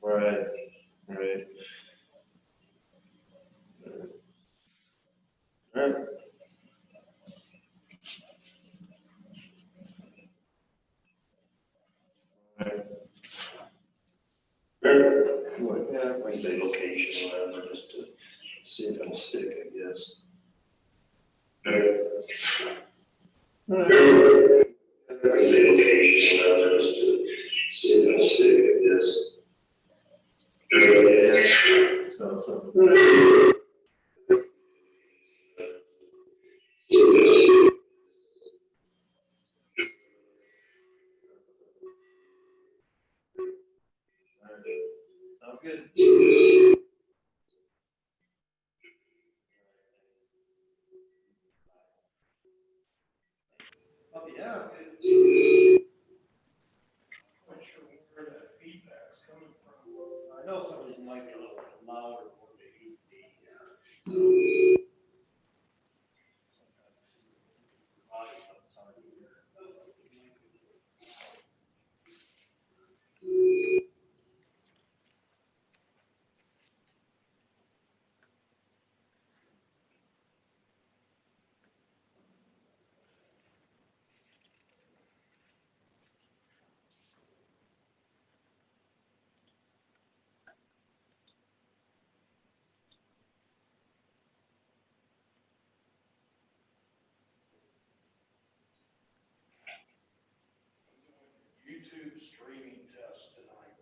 Right, right. Right. Well, yeah, we say location, whatever, just to see if it'll stick, I guess. We say location, whatever, just to see if it'll stick, I guess. So. Sounds good. Oh, yeah. Quite sure where that feedback's coming from. I know some of these might be a little bit louder or maybe YouTube streaming test tonight.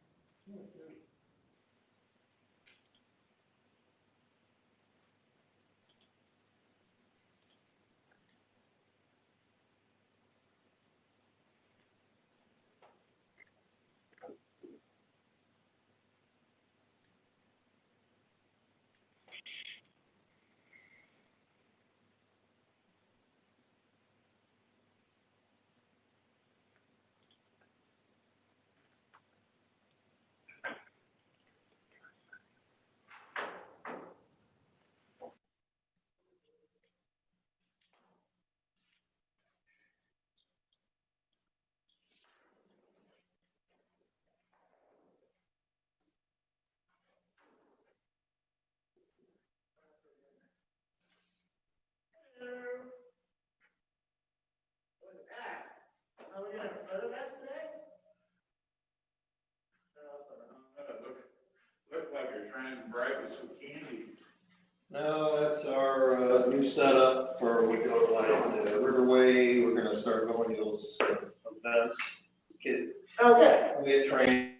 Looks like you're trying to bribe us with candy. No, that's our new setup for we go to like the Riverway. We're gonna start going to those events. Okay. We get trained.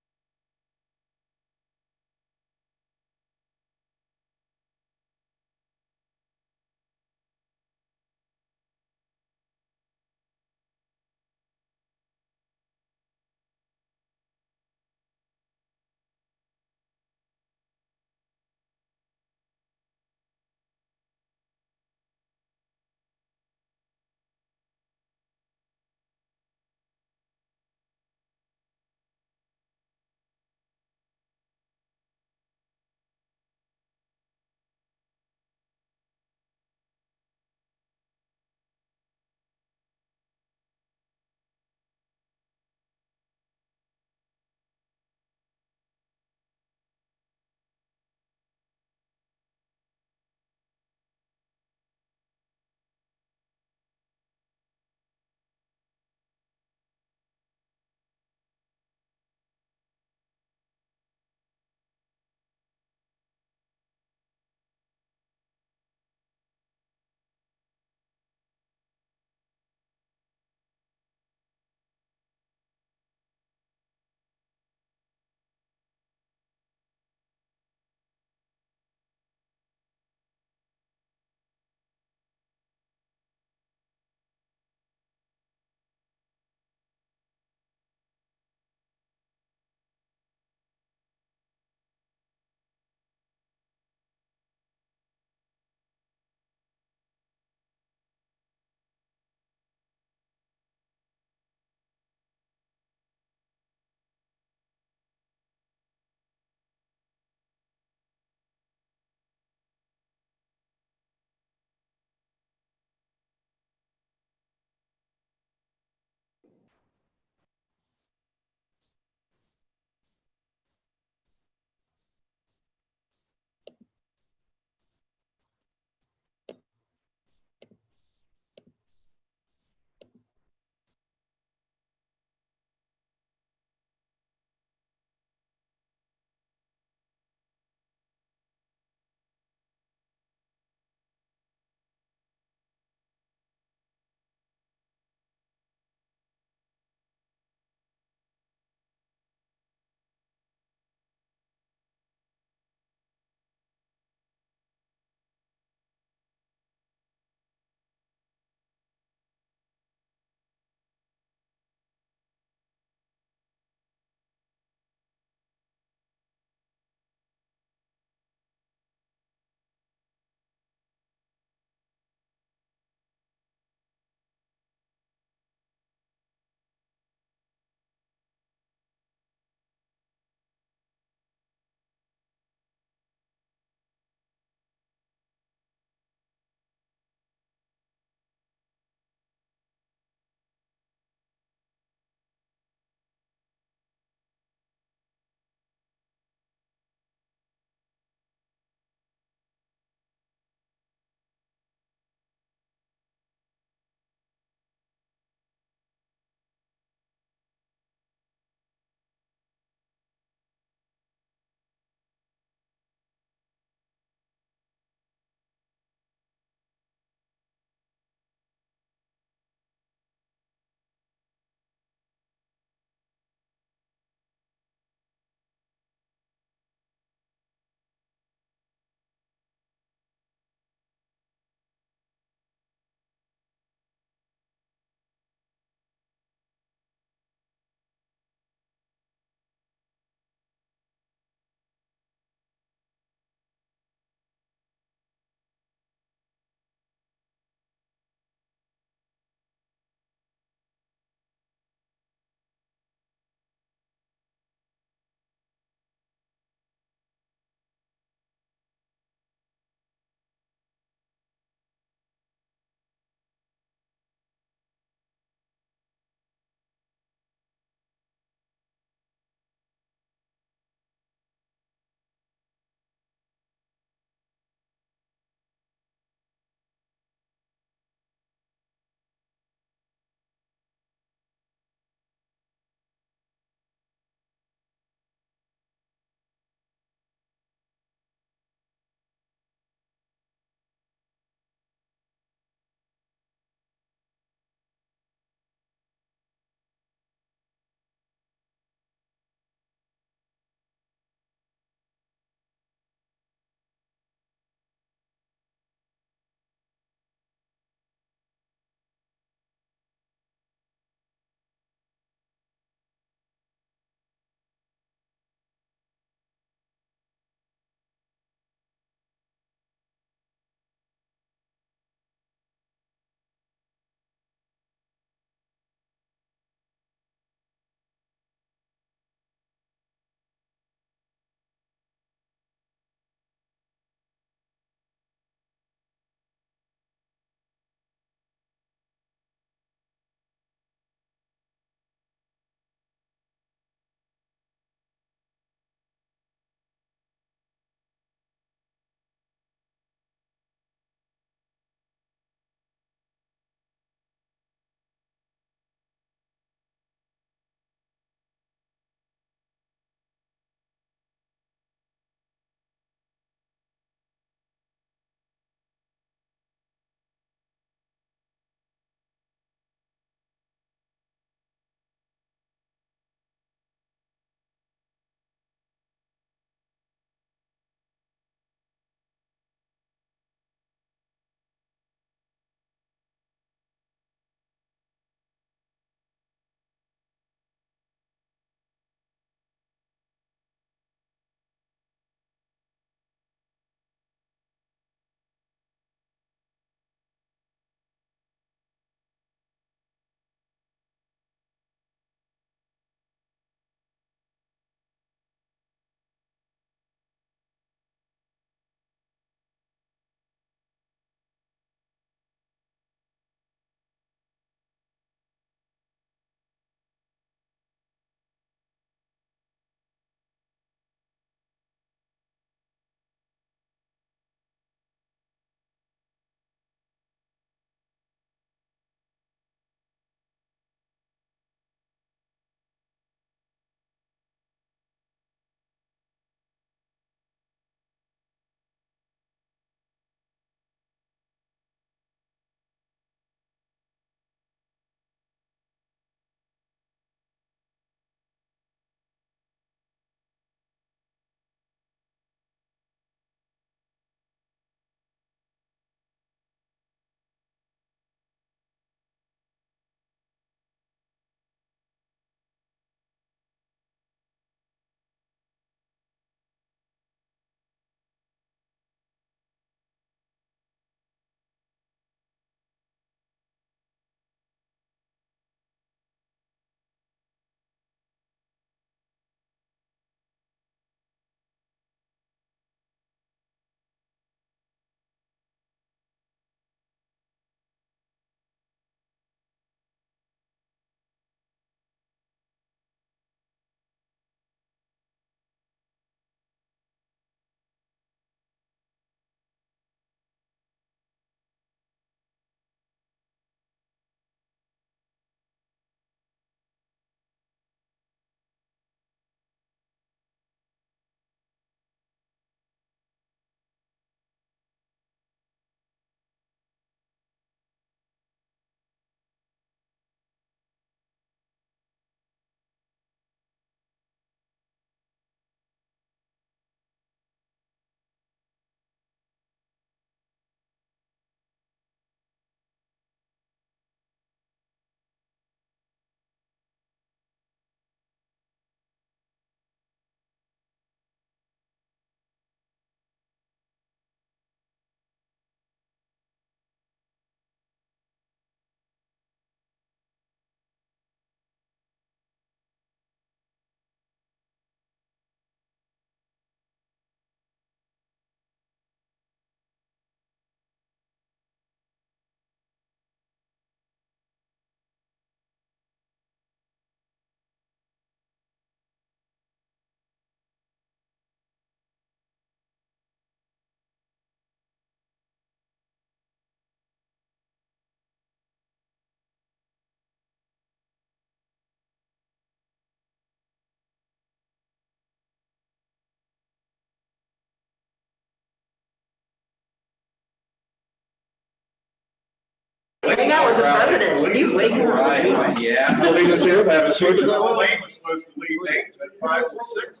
Hang out with the president. He's way cooler. Right, yeah. I'll leave this here, I have a switch. Well, Lane was supposed to leave Nate at 5 to 6.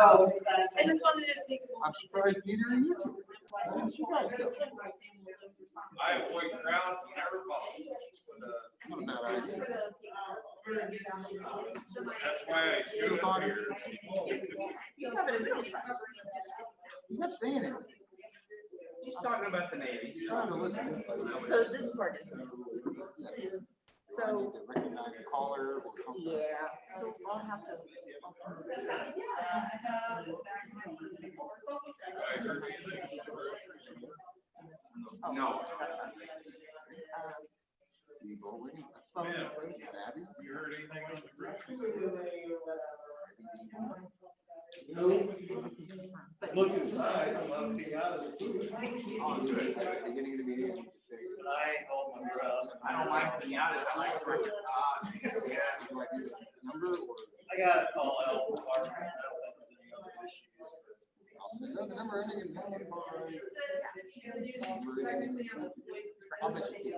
Oh. I just wanted to take. I'm surprised neither of you two. Why didn't you guys go? I avoid crowds whenever possible. Not a bad idea. That's why I shoot up here. He's having a middle class. He's not saying anything. He's talking about the Navy. He's trying to listen. So this part is. I need to recognize the caller or something. Yeah, so I'll have to. No. You go ring. Abby? You heard anything on the group? Look inside, I'm not being out of the food. Oh, good. At the beginning of the meeting, you need to say. I hold my ground. I don't like being out, I like working. Yeah, do I do the number or? I gotta call out. I'll say, no, the number ending in 115. I'll bet you.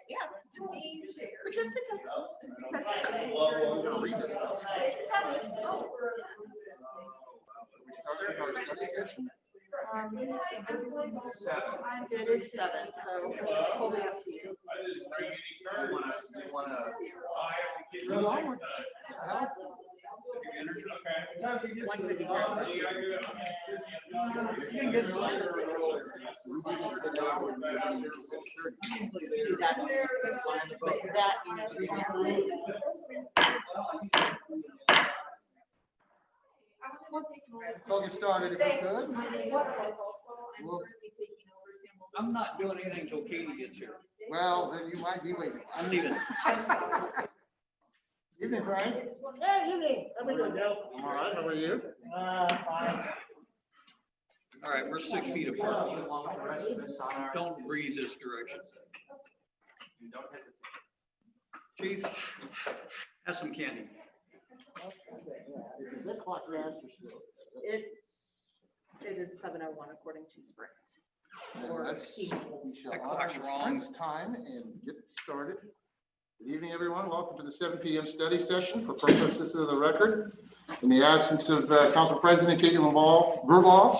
Yeah. But just because. I'm gonna read this stuff. We started our study session. It is 7, so it's totally up to you. I didn't bring any cards. You wanna? I have to get Go rid of on. it. Okay. Like the You gotta do it. You can get some. Do that. But that you need to So I'll get started if we could. I'm not doing anything until Katie gets here. Well, then you might be waiting. I'm leaving. Evening, Frank. Hey, evening. How we doing, Joe? I'm all right. How are you? Fine. All right, we're 6 feet apart. Don't breathe this direction. Chief, have some candy. Is that clock master still? It is 7:01 according to Sprint. Then Or let's- Key. we shall That clock's honor wrong. Frank's time and get started. Good evening, everyone. Welcome to the 7 p.m. study session for purposes of the record. In the absence of Council President Katie Verbaugh,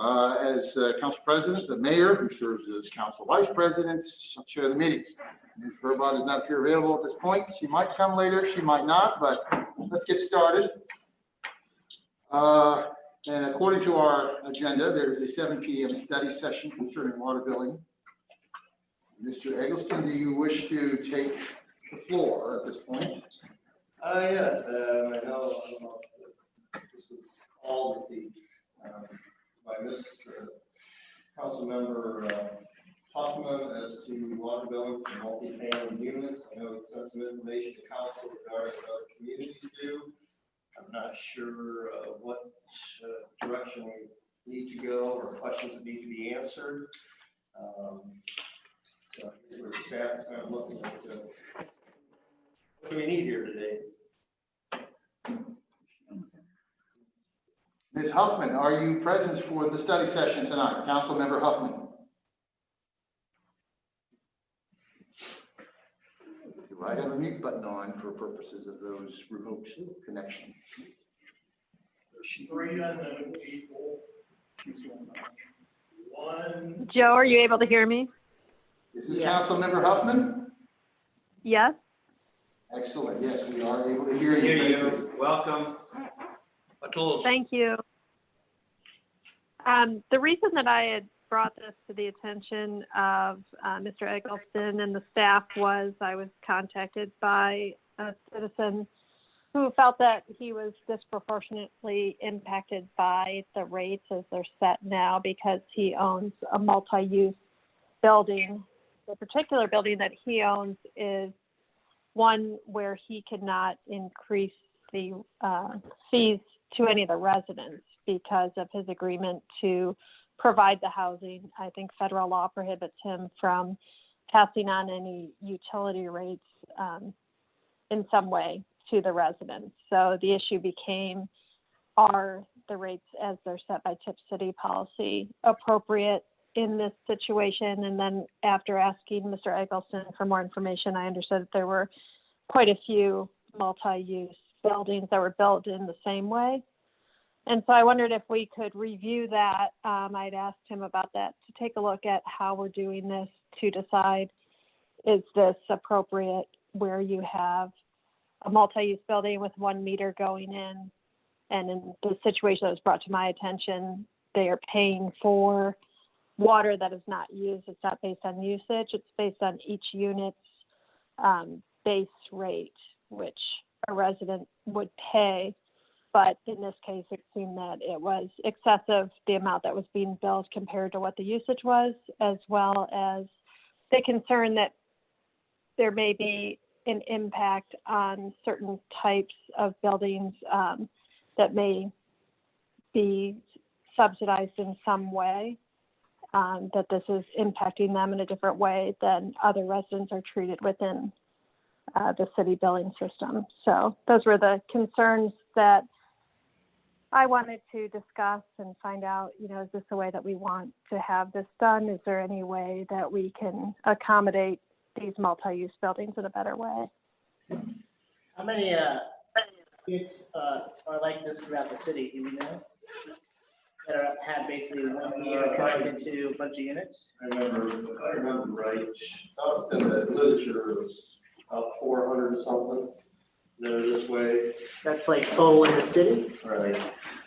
as Council President, the Mayor, who serves as Council Vice President, shall chair the meetings. Ms. Verbaugh does not appear available at this point. She might come later, she might not, but let's get started. And according to our agenda, there is a 7 p.m. study session concerning water billing. Mr. Eggleston, do you wish to take the floor at this point? Yes, I know, this was all the, by Miss Councilmember Hoffman as to water billing for multi-family units. I know it sent some information to council regarding what other communities do. I'm not sure what direction we need to go or questions that need to be answered. So I guess we're staff kind of looking at what do we need here today? Ms. Huffman, are you present for the study session tonight? Councilmember Huffman? Do I have a mute button on for purposes of those remote connections? Three unknown people. One. Joe, are you able to hear me? Is this Yeah. Councilmember Huffman? Yes? Excellent. Yes, we are able to hear you. Hear Thank you. Welcome. Thank you. The reason that I had brought this to the attention of Mr. Eggleston and the staff was I was contacted by a citizen who felt that he was disproportionately impacted by the rates as they're set now because he owns a multi-use building. The particular building that he owns is one where he could not increase the fees to any of the residents because of his agreement to provide the housing. I think federal law prohibits him from passing on any utility rates in some way to the residents. So the issue became, are the rates as they're set by Tip City policy appropriate in this situation. And then after asking Mr. Eggleston for more information, I understood that there were quite a few multi-use buildings that were built in the same way. And so I wondered if we could review that. I'd asked him about that, to take a look at how we're doing this to decide, is this appropriate where you have a multi-use building with 1 meter going in, and in the situation that was brought to my attention, they are paying for water that is not used. It's not based on usage. It's based on each unit's base rate, which a resident would pay. But in this case, it seemed that it was excessive, the amount that was being billed compared to what the usage was, as well as the concern that there may be an impact on certain types of buildings that may be subsidized in some way, that this is impacting them in a different way than other residents are treated within the city billing system. So those were the concerns that I wanted to discuss and find out, is this the way that we want to have this done? Is there any way that we can accommodate these multi-use buildings in a better way? How many units are like this throughout the city, do you know? That have basically 1 meter connected to a bunch of units? I remember right, up in the literature, it was about 400 or something. They're this way. That's like total in the city? Right.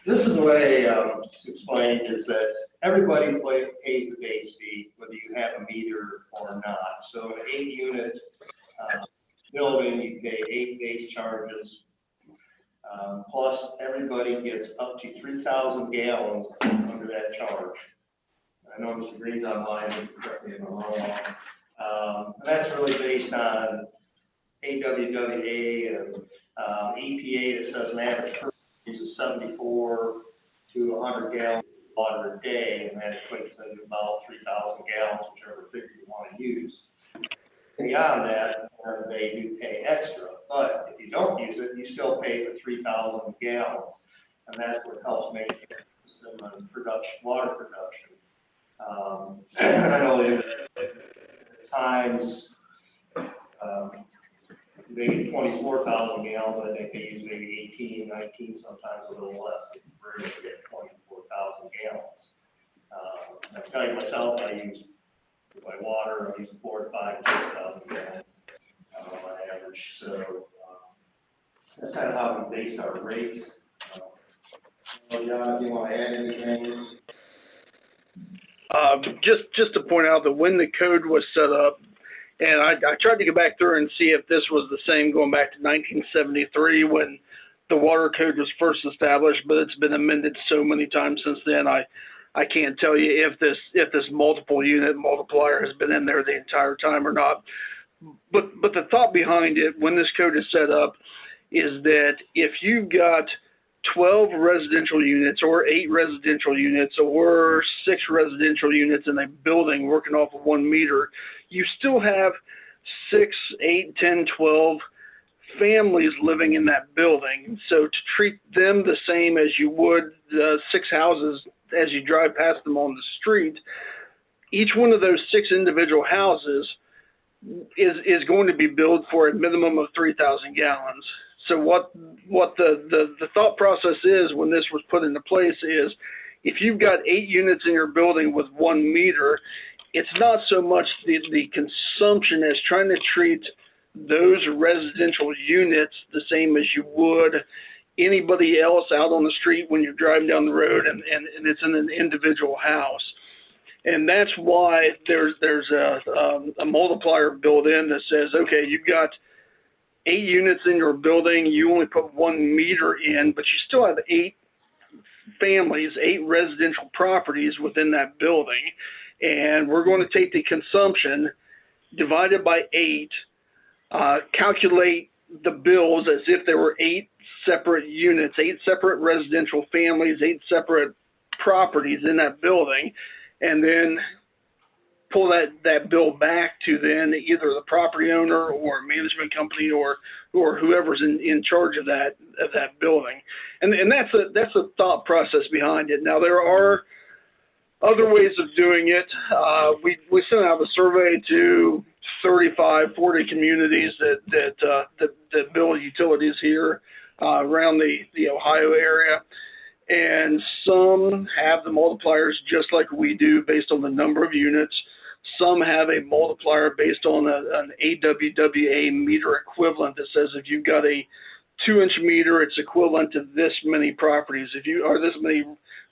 This is the way it's explained, is that everybody pays the base fee, whether you have a meter or not. So an 8-unit building, you pay 8 base charges. Plus, everybody gets up to 3,000 gallons under that charge. I know Mr. Green's online, correct me if I'm wrong. And that's really based on AWWA and EPA that says an average person uses 74 to 100 gallons of water a day, and that equates to about 3,000 gallons, whichever figure you want to use. Beyond that, they do pay extra, but if you don't use it, you still pay for 3,000 gallons, and that's what helps maintain the system and water production. I know at times, maybe 24,000 gallons, I think they use maybe 18, 19, sometimes a little less. It's rare to get 24,000 gallons. I tell you myself, I use my water, I use 4,000 to 5,000, 6,000 gallons on average. So that's kind of how we based our rates. John, if you want to add anything? Just to point out that when the code was set up, and I tried to go back through and see if this was the same going back to 1973 when the water code was first established, but it's been amended so many times since then. I can't tell you if this multiple unit multiplier has been in there the entire time or not. But the thought behind it when this code is set up is that if you've got 12 residential units or 8 residential units or 6 residential units in a building working off of 1 meter, you still have 6, 8, 10, 12 families living in that building. So to treat them the same as you would 6 houses as you drive past them on the street, each one of those 6 individual houses is going to be billed for a minimum of 3,000 gallons. So what the thought process is when this was put into place is if you've got 8 units in your building with 1 meter, it's not so much the consumption as trying to treat those residential units the same as you would anybody else out on the street when you're driving down the road and it's in an individual house. And that's why there's a multiplier built in that says, okay, you've got 8 units in your building, you only put 1 meter in, but you still have 8 families, 8 residential properties within that building. And we're going to take the consumption divided by 8, calculate the bills as if there were 8 separate units, 8 separate residential families, 8 separate properties in that building, and then pull that bill back to then either the property owner or management company or whoever's in charge of that building. And that's a thought process behind it. Now there are other ways of doing it, we sent out a survey to 35, 40 communities that build utilities here around the Ohio area. And some have the multipliers just like we do based on the number of units. Some have a multiplier based on an AWWA meter equivalent that says if you've got a 2-inch meter, it's equivalent to this many properties. Or this many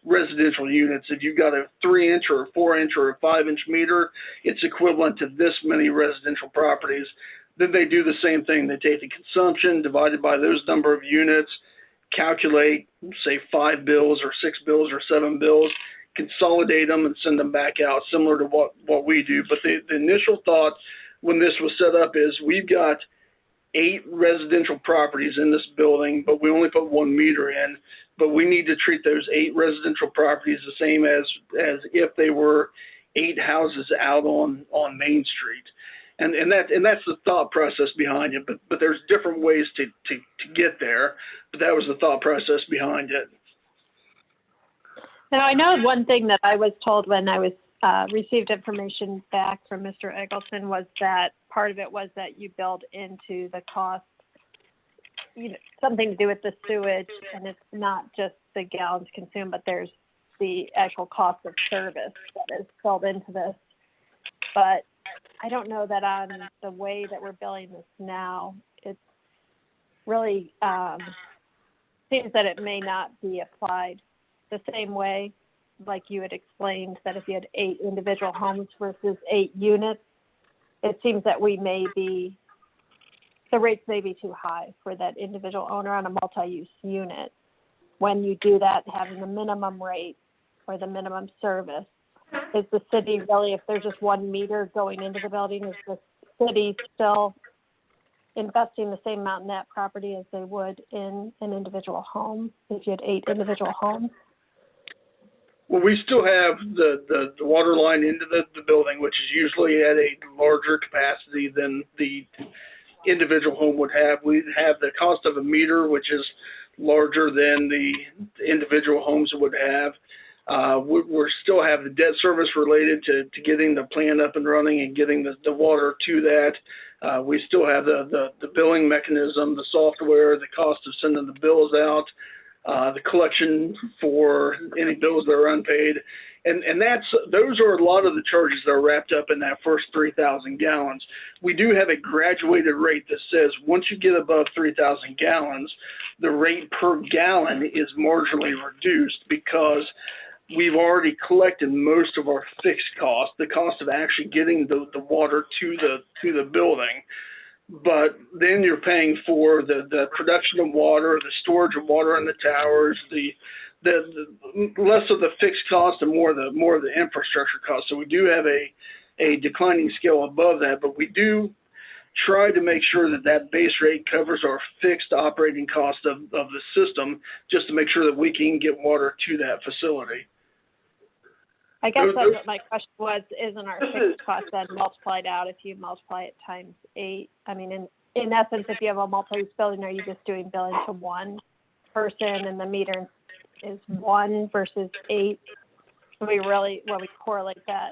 residential units. If you've got a 3-inch or a 4-inch or a 5-inch meter, it's equivalent to this many residential properties. Then they do the same thing. They take the consumption divided by those number of units, calculate, say, 5 bills or 6 bills or 7 bills, consolidate them and send them back out, similar to what we do. But the initial thought when this was set up is we've got 8 residential properties in this building, but we only put 1 meter in. But we need to treat those 8 residential properties the same as if they were 8 houses out on Main Street. And that's the thought process behind it. But there's different ways to get there. But that was the thought process behind it. Now, I know one thing that I was told when I was received information back from Mr. Eggleston was that part of it was that you build into the cost, something to do with the sewage, and it's not just the gallons consumed, but there's the actual cost of service that is built into this. But I don't know that on the way that we're billing this now, it's really seems that it may not be applied the same way, like you had explained, that if you had 8 individual homes versus 8 units, it seems that the rates may be too high for that individual owner on a multi-use unit. When you do that, having the minimum rate or the minimum service, is the city really, if there's just 1 meter going into the building, is the city still investing the same amount in that property as they would in an individual home if you had 8 individual homes? Well, we still have the water line into the building, which is usually at a larger capacity than the individual home would have. We have the cost of a meter, which is larger than the individual homes would have. We still have the debt service related to getting the plant up and running and getting the water to that. We still have the billing mechanism, the software, the cost of sending the bills out, the collection for any bills that are unpaid. And those are a lot of the charges that are wrapped up in that first 3,000 gallons. We do have a graduated rate that says once you get above 3,000 gallons, the rate per gallon is marginally reduced because we've already collected most of our fixed cost, the cost of actually getting the water to the building. But then you're paying for the production of water, the storage of water in the towers, the less of the fixed cost and more of the infrastructure cost. So we do have a declining scale above that, but we do try to make sure that base rate covers our fixed operating cost of the system, just to make sure that we can get water to that facility. I guess that's what my question was, isn't our fixed cost then multiplied out if you multiply it times 8? I mean, in essence, if you have a multi-use building, are you just doing billing to 1 person and the meter is 1 versus 8? When we correlate that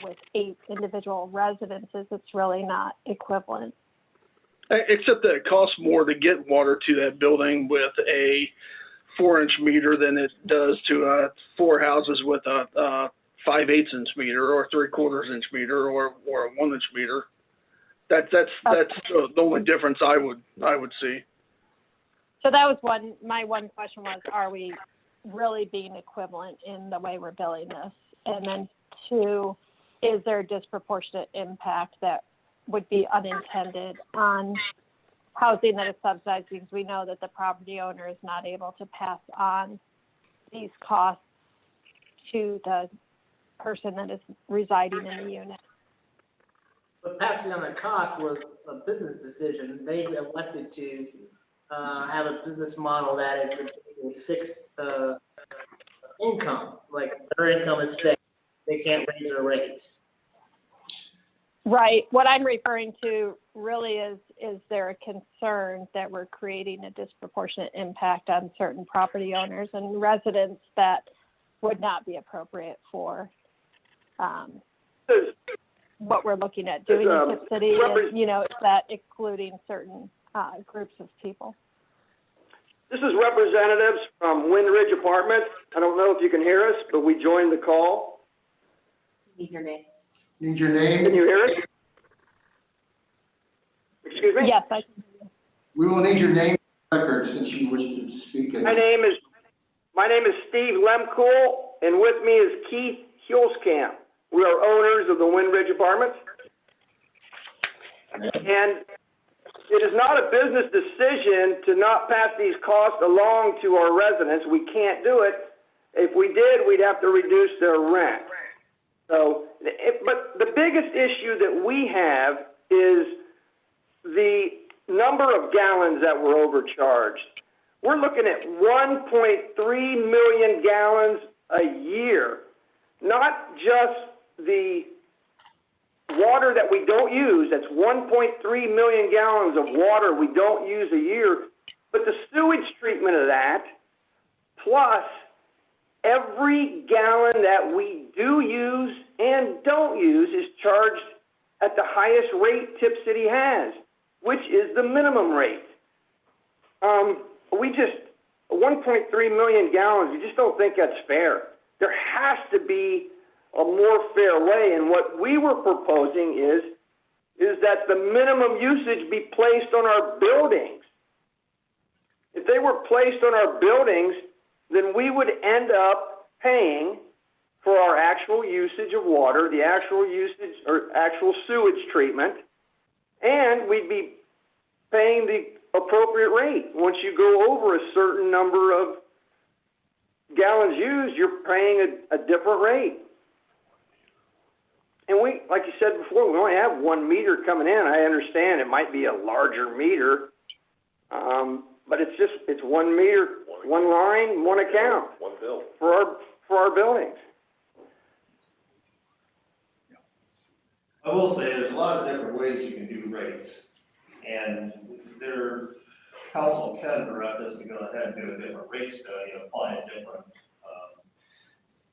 with 8 individual residences, it's really not equivalent. Except that it costs more to get water to that building with a 4-inch meter than it does to 4 houses with a 5/8-inch meter or a 3/4-inch meter or a 1-inch meter. That's the only difference I would see. So that was my one question was, are we really being equivalent in the way we're billing this? And then 2, is there a disproportionate impact that would be unintended on housing that is subsidized, because we know that the property owner is not able to pass on these costs to the person that is residing in the unit? But passing on the cost was a business decision. They elected to have a business model that is a fixed income. Like their income is fixed. They can't raise their rates. Right. What I'm referring to really is there a concern that we're creating a disproportionate impact on certain property owners and residents that would not be appropriate for what we're looking at doing in Tip City, and, you know, is that excluding certain groups of people? This is representatives from Wind Ridge Apartments. I don't know if you can hear us, but we joined the call. Need your name. Need your Can name? you hear us? Excuse me? Yes, I can. We will need your name for the record since you wish to speak. My name is Steve Lemcool, and with me is Keith Hulskamp. We are owners of the Wind Ridge Apartments. And it is not a business decision to not pass these costs along to our residents. We can't do it. If we did, we'd have to reduce their rent. So, but the biggest issue that we have is the number of gallons that were overcharged. We're looking at 1.3 million gallons a year, not just the water that we don't use. That's 1.3 million gallons of water we don't use a year, but the sewage treatment of that, plus every gallon that we do use and don't use is charged at the highest rate Tip City has, which is the minimum rate. We just, 1.3 million gallons, we just don't think that's fair. There has to be a more fair way, and what we were proposing is that the minimum usage be placed on our buildings. If they were placed on our buildings, then we would end up paying for our actual usage of water, the actual usage or actual sewage treatment, and we'd be paying the appropriate rate. Once you go over a certain number of gallons used, you're paying a different rate. And we, like you said before, we only have 1 meter coming in. I understand it might be a larger meter, but it's 1 meter, 1 line, 1 account. 1 bill. For our buildings. I will say there's a lot of different ways you can do rates. And their council can direct us to go ahead and do a different rate study and apply a different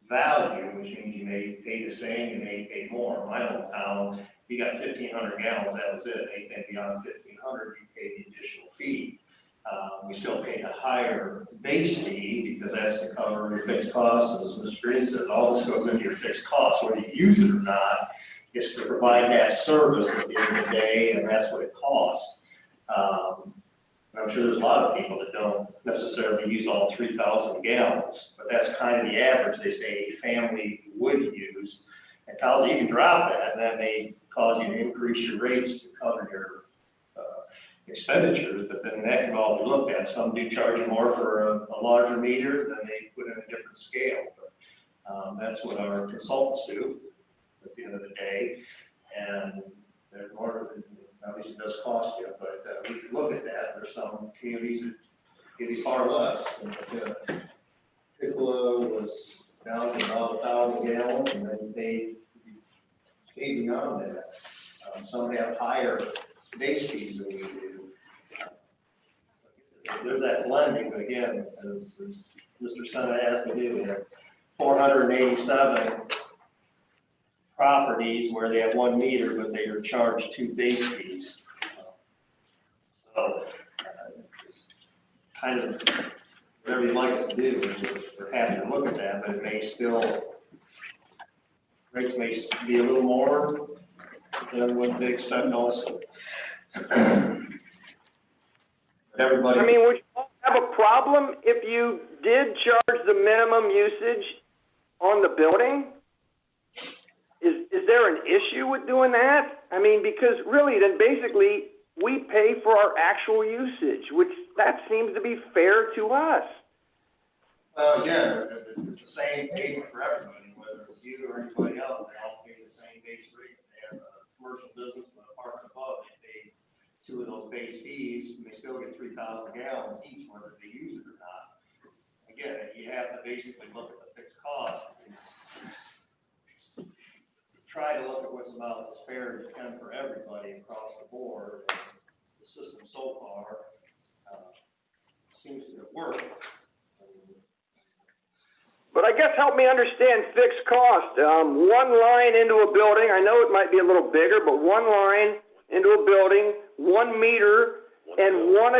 value, which means you may pay the same, you may pay more. In my hometown, you got 1,500 gallons, that was it. Anything beyond 1,500, you pay the additional fee. We still pay the higher base fee because that's to cover your fixed costs. As Mr. Green says, all this goes into your fixed costs, whether you use it or not. It's to provide that service at the end of the day, and that's what it costs. I'm sure there's a lot of people that don't necessarily use all 3,000 gallons, but that's kind of the average they say a family would use. And Kyle, you can drop that, and that may cause you to increase your rates to cover your expenditures, but then that can all be looked at. Some do charge you more for a larger meter, then they put in a different scale. But that's what our consultants do at the end of the day, and they're more. Obviously, it does cost you, but we can look at that. There's some communities that give you far less. Piccola was down to about 1,000 gallons, and then they paid beyond that. Some have higher base fees than we do. There's that blending, but again, as Mr. Senna asked me to do, we have 487 properties where they have 1 meter, but they are charged 2 base fees. So, it's kind of whatever you'd like us to do, we're happy to look at that, but it may still, rates may be a little more than what they expect also. Everybody. I mean, would you have a problem if you did charge the minimum usage on the building? Is there an issue with doing that? I mean, because really, then basically, we pay for our actual usage, which that seems to be fair to us. Well, again, it's the same payment for everybody, whether it's you or anybody else, they all pay the same base rate. They have a commercial business with a park above, they pay 2 of those base fees, and they still get 3,000 gallons each, whether they use it or not. Again, you have to basically look at the fixed cost. Try to look at what's about as fair as you can for everybody across the board. The system so far seems to have worked. But I guess help me understand fixed cost. One line into a building, I know it might be a little bigger, but one line into a building, 1 meter, and one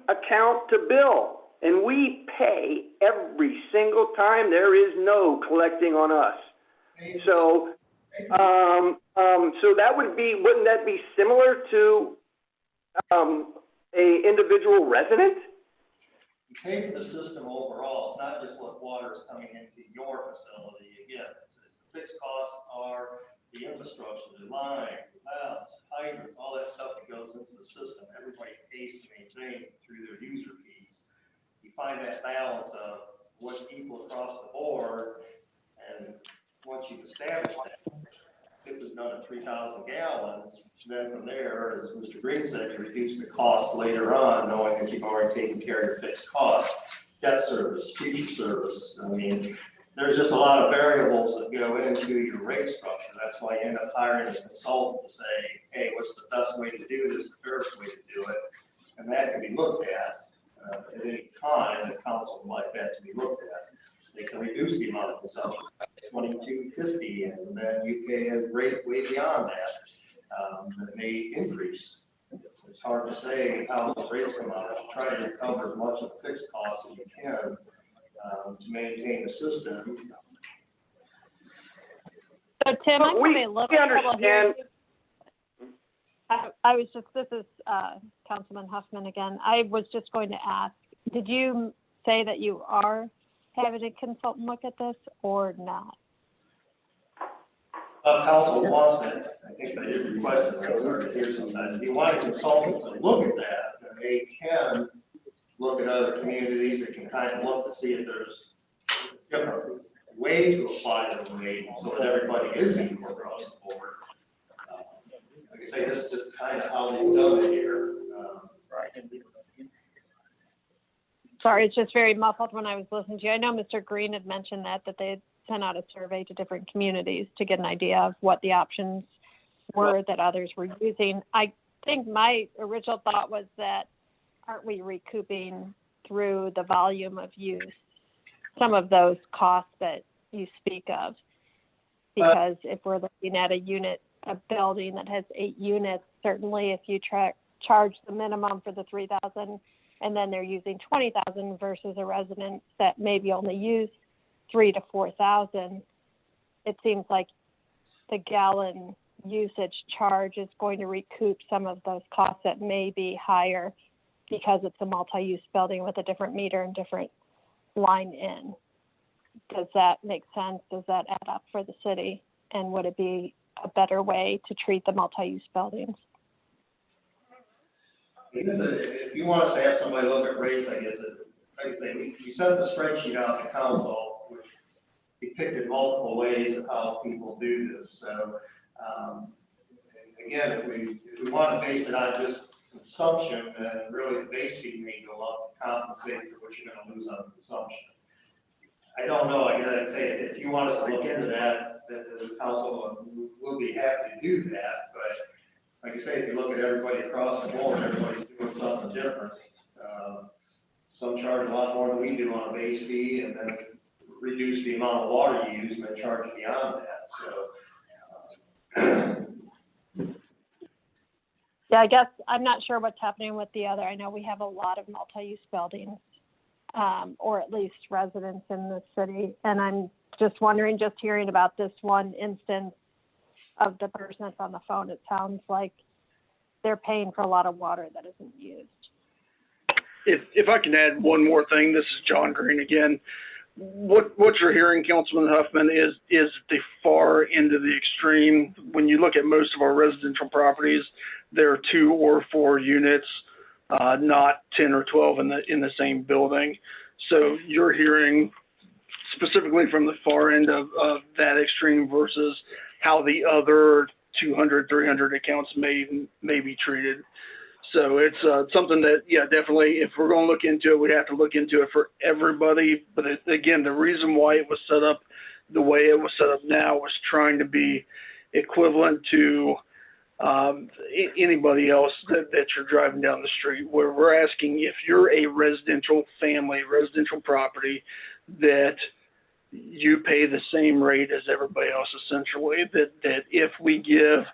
account to bill. And we pay every single time. There is no collecting on us. So, so that would be, wouldn't that be similar to a individual resident? You pay for the system overall. It's not just what water is coming into your facility. Again, it's the fixed costs are the infrastructure, the line, the valves, hydrants, all that stuff that goes into the system. Everybody pays to maintain through their user fees. You find that balance of what's equal across the board, and once you've established that, if it was done at 3,000 gallons, then from there, as Mr. Green said, you reduce the cost later on, knowing that you've already taken care of your fixed costs, debt service, future service. I mean, there's just a lot of variables that go into your rate structure. That's why you end up hiring a consultant to say, hey, what's the best way to do this, the fairest way to do it? And that can be looked at any time. The council would like that to be looked at. They can reduce the amount of consumption by $22.50, and then you pay a rate way beyond that. That may increase. It's hard to say how the rates come out. You try to recover as much of the fixed cost as you can to maintain the system. So Tim, I'm having a little trouble hearing you. This is Councilman Huffman again. I was just going to ask, did you say that you are having a consultant look at this or not? Council wants it. I think that is the question. It's hard to hear sometimes. If you want a consultant to look at that, then they can look at other communities. They can kind of look to see if there's a different way to apply the rate so that everybody is equal across the board. Like I say, this is just kind of how they've done it here. Sorry, it's just very muffled when I was listening to you. I know Mr. Green had mentioned that they had sent out a survey to different communities to get an idea of what the options were that others were using. I think my original thought was that aren't we recouping through the volume of use some of those costs that you speak of? Because if we're looking at a building that has 8 units, certainly if you charge the minimum for the 3,000 and then they're using 20,000 versus a resident that maybe only use 3,000 to 4,000, it seems like the gallon usage charge is going to recoup some of those costs that may be higher because it's a multi-use building with a different meter and different line in. Does that make sense? Does that add up for the city? And would it be a better way to treat the multi-use buildings? If you want us to have somebody look at rates, I guess, like I say, we sent the spreadsheet out to council, which depicted multiple ways of how people do this. So, again, if we want to base it on just consumption, then really the base fee may go up to compensate for what you're going to lose on consumption. I don't know. I'd say if you want us to look into that, the council will be happy to do that. But like I say, if you look at everybody across the board, everybody's doing something different. Some charge a lot more than we do on a base fee, and then reduce the amount of water you use and then charge beyond that. So. Yeah, I guess I'm not sure what's happening with the other. I know we have a lot of multi-use buildings, or at least residents in the city. And I'm just wondering, just hearing about this one instance of the person that's on the phone, it sounds like they're paying for a lot of water that isn't used. If I can add one more thing, this is John Green again. What you're hearing, Councilman Huffman, is the far end of the extreme. When you look at most of our residential properties, there are 2 or 4 units, not 10 or 12 in the same building. So you're hearing specifically from the far end of that extreme versus how the other 200, 300 accounts may be treated. So it's something that, yeah, definitely, if we're going to look into it, we have to look into it for everybody. But again, the reason why it was set up the way it was set up now was trying to be equivalent to anybody else that you're driving down the street, where we're asking if you're a residential family, residential property that you pay the same rate as everybody else essentially. That if we give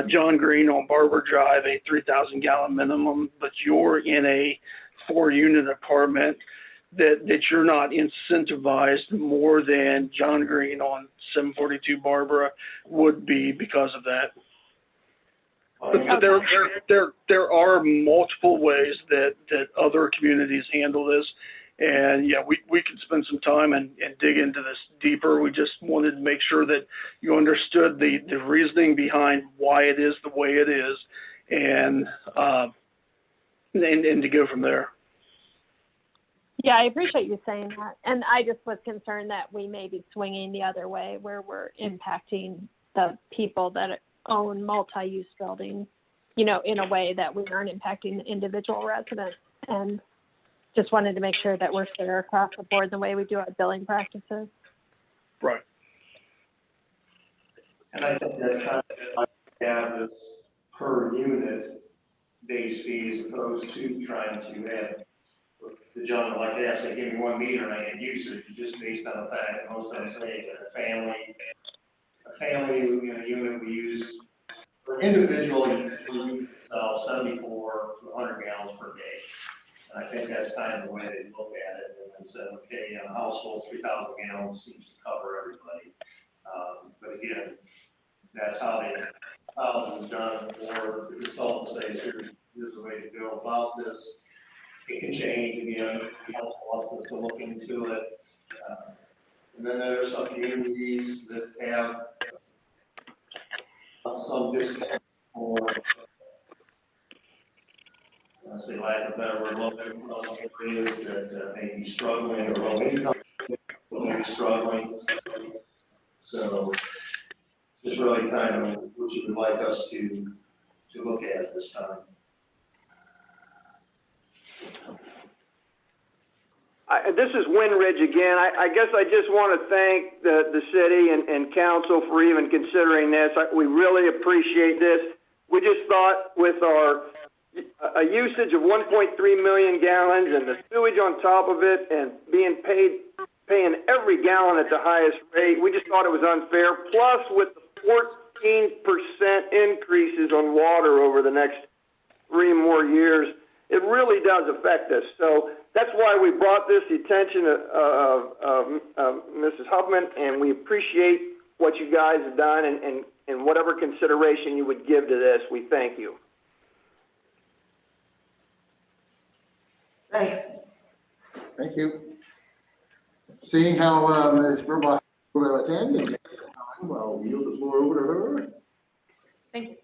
John Green on Barber Drive a 3,000 gallon minimum, but you're in a 4-unit apartment, that you're not incentivized more than John Green on 742 Barbara would be because of that. But there are multiple ways that other communities handle this. And yeah, we could spend some time and dig into this deeper. We just wanted to make sure that you understood the reasoning behind why it is the way it is, and to go from there. Yeah, I appreciate you saying that. And I just was concerned that we may be swinging the other way where we're impacting the people that own multi-use buildings, in a way that we aren't impacting the individual residents. And just wanted to make sure that we're fair across the board the way we do our billing practices. Right. And I think that's kind of like have this per unit base fee as opposed to trying to have the gentleman like that say, give me 1 meter and I can use it, just based on the fact that most of them say that a family unit we use for individual use itself 74 to 100 gallons per day. And I think that's kind of the way they look at it and said, okay, a household 3,000 gallons seems to cover everybody. But again, that's how it was done, or the consultant says, here's the way to go about this. It can change, again, it helps us to look into it. And then there are some communities that have some discount for, say, lack of a better word, low-income areas that may be struggling, or low-income may be struggling. So just really kind of what you would like us to look at this time. This is Winridge again. I guess I just want to thank the city and council for even considering this. We really appreciate this. We just thought with a usage of 1.3 million gallons and the sewage on top of it and paying every gallon at the highest rate, we just thought it was unfair. Plus with the 14% increases on water over the next 3 more years, it really does affect us. So that's why we brought this to the attention of Mrs. Huffman, and we appreciate what you guys have done and whatever consideration you would give to this. We thank you. Thanks. Thank you. Seeing how Ms. Burbach will attend, I'll yield the floor over to her. Thank you.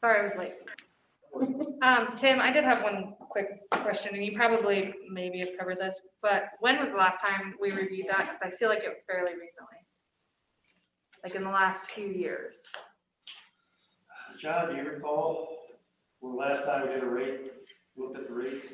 Sorry I was late. Tim, I did have one quick question, and you probably maybe have covered this, but when was the last time we reviewed that? Because I feel like it was fairly recently, like in the last few years. John, do you recall when last time we did looked at the rates?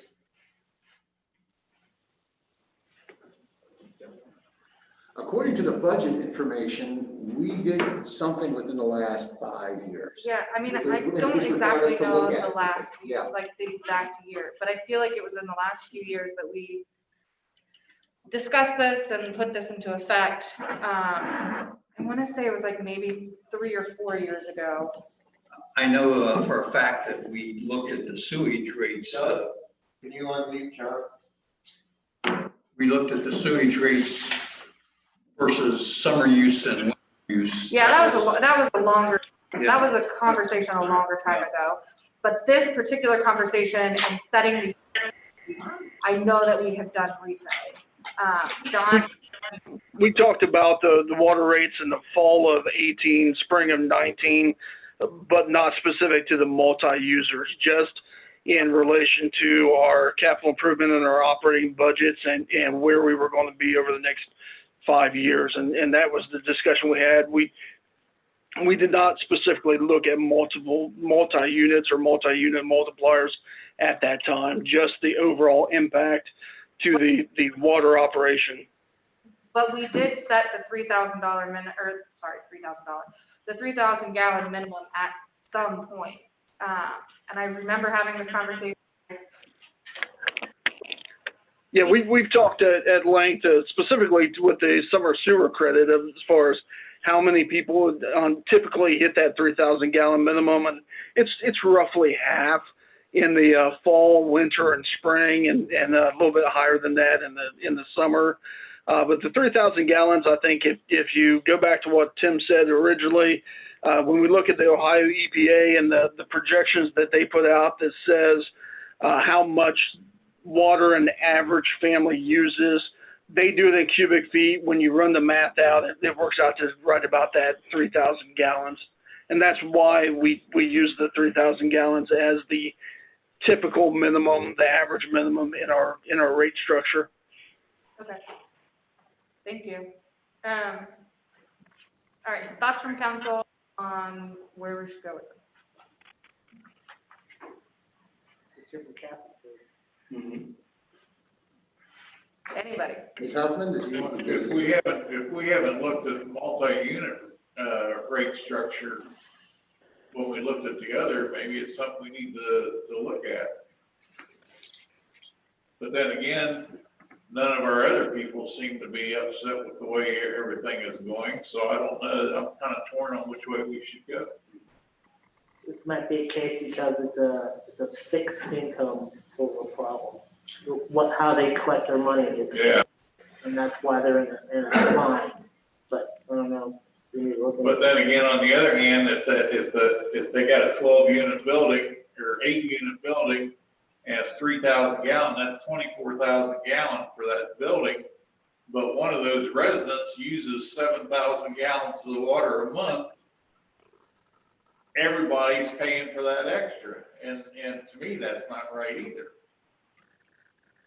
According to the budget information, we did something within the last 5 years. Yeah, I mean, Because I it don't just required exactly us to know look at the it. last, Yeah. like the exact year, but I feel like it was in the last few years that we discussed this and put this into effect. I want to say it was like maybe 3 or 4 years ago. I know for a fact that we looked at the sewage rates. Can you unmute, John? We looked at the sewage rates versus summer use and winter use. Yeah, that was a longer, Yeah. that was a conversation a longer time ago. But this particular conversation and setting the, I know that we have done recently. John? We talked about the water rates in the fall of 18, spring of 19, but not specific to the multi-users, just in relation to our capital improvement and our operating budgets and where we were going to be over the next 5 years. And that was the discussion we had. We did not specifically look at multi-units or multi-unit multipliers at that time, just the overall impact to the water operation. But we did set the $3,000 the 3,000 gallon minimum at some point. And I remember having this conversation. Yeah, we've talked at length, specifically with the summer sewer credit, as far as how many people typically hit that 3,000 gallon minimum, and it's roughly half in the fall, winter, and spring, and a little bit higher than that in the summer. But the 3,000 gallons, I think, if you go back to what Tim said originally, when we look at the Ohio EPA and the projections that they put out that says how much water an average family uses, they do it in cubic feet. When you run the math out, it works out to right about that 3,000 gallons. And that's why we use the 3,000 gallons as the typical minimum, the average minimum in our rate structure. Okay. Thank you. All right, thoughts from council on where we should go with this? It's your capital. Anybody? Ms. Huffman, did you want to do If this? we haven't looked at multi-unit, rate structure, when we looked at the other, maybe it's something we need to look at. But then again, none of our other people seem to be upset with the way everything is going, so I don't know, I'm kind of torn on which way we should go. This might be a case because it's a fixed income sort of a problem. How they collect their money is. Yeah. And that's why they're in a bind. But I don't know. But then again, on the other hand, if they got a 12-unit building or 8-unit building and it's 3,000 gallon, that's 24,000 gallon for that building. But one of those residents uses 7,000 gallons of the water a month. Everybody's paying for that extra, and to me, that's not right either.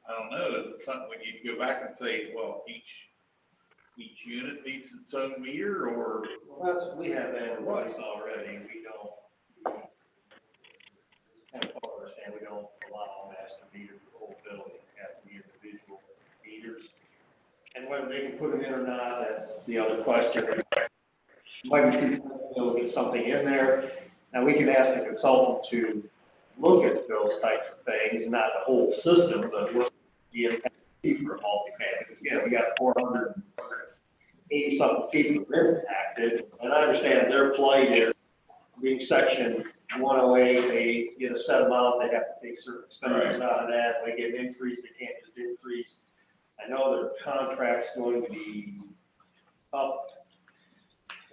I don't know, is it something we need to go back and say, well, each unit needs its own meter, or? Well, we have that in place already. We don't, kind of understand, we don't allow master meters for the whole building, have to be individual meters. And whether they can put them in or not, that's the other question. Might be too, we'll get something in there. Now, we can ask the consultant to look at those types of things, not the whole system, but what the impact would be for multi-family. Again, we got 480 something people impacted, and I understand their plight is being section 108, they get a set amount, they have to take certain expenditures out of that. When they get an increase, they can't just increase. I know their contract's going to be up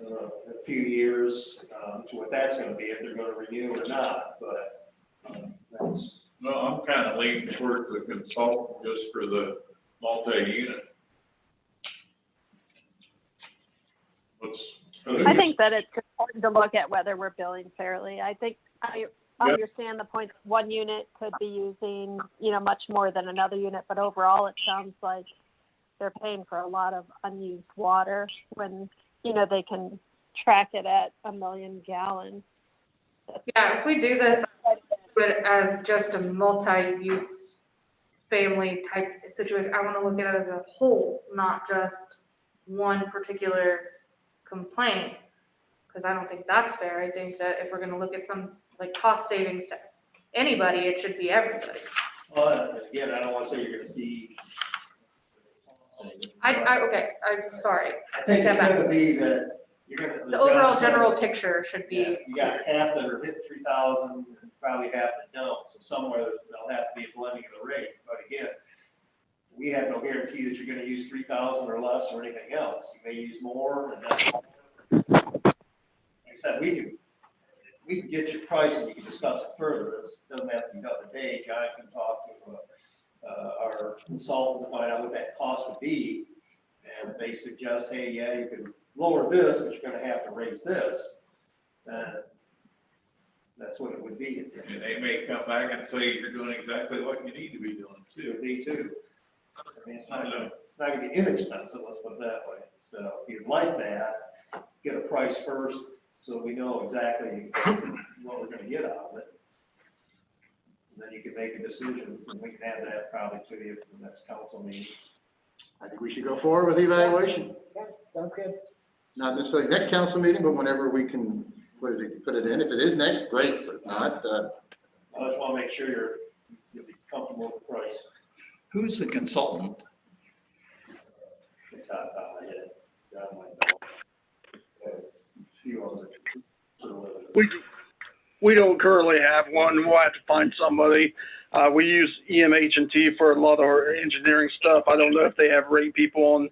a few years, to what that's going to be, if they're going to renew or not, but that's. No, I'm kind of leaning towards the consultant just for the multi-unit. I think that it's important to look at whether we're billing fairly. I think I understand the point. One unit could be using, much more than another unit, but overall it sounds like they're paying for a lot of unused water when, they can track it at 1 million gallons. Yeah, if we do this, but as just a multi-use family type situation, I want to look at it as a whole, not just one particular complaint, because I don't think that's fair. I think that if we're going to look at some like cost savings to anybody, it should be everybody. Well, again, I don't want to say you're going to see. Okay, I'm sorry. I think it's going to be that you're going to. The overall general picture should be. You got half that are hit 3,000 and probably half that don't. So somewhere there'll have to be a blending of the rate. But again, we have no guarantee that you're going to use 3,000 or less or anything else. You may use more, and then, like I said, we can get your price and you can discuss it further. This doesn't have to be done today. John can talk to our consultant to find out what that cost would be. And if they suggest, hey, yeah, you can lower this, but you're going to have to raise this, then that's what it would be. And they may come back and say you're doing exactly what you need to be doing It too. would be too. I mean, it's not going to be inexpensive, let's put it that way. So if you'd like that, get a price first so we know exactly what we're going to get out of it. And then you can make a decision, and we can add that probably to you for the next council meeting. I think we should go forward with evaluation. Yeah, sounds good. Not necessarily next council meeting, but whenever we can put it in. If it is next, great, but if not, I just want to make sure you'll be comfortable with the price. Who's the consultant? Top of my head, down my belt. Few others. We don't currently have one. We'll have to find somebody. We use EMH&T for a lot of our engineering stuff. I don't know if they have rate people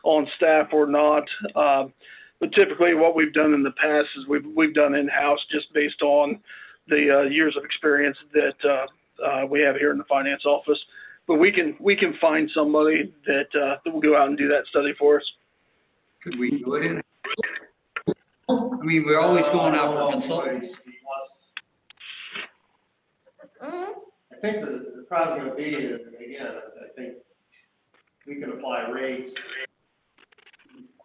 on staff or not. But typically what we've done in the past is we've done in-house just based on the years of experience that we have here in the finance office. But we can find somebody that will go out and do that study for us. Could we do it in? I mean, we're always going out for consultants. I think the problem gonna be is, again, I think we can apply rates,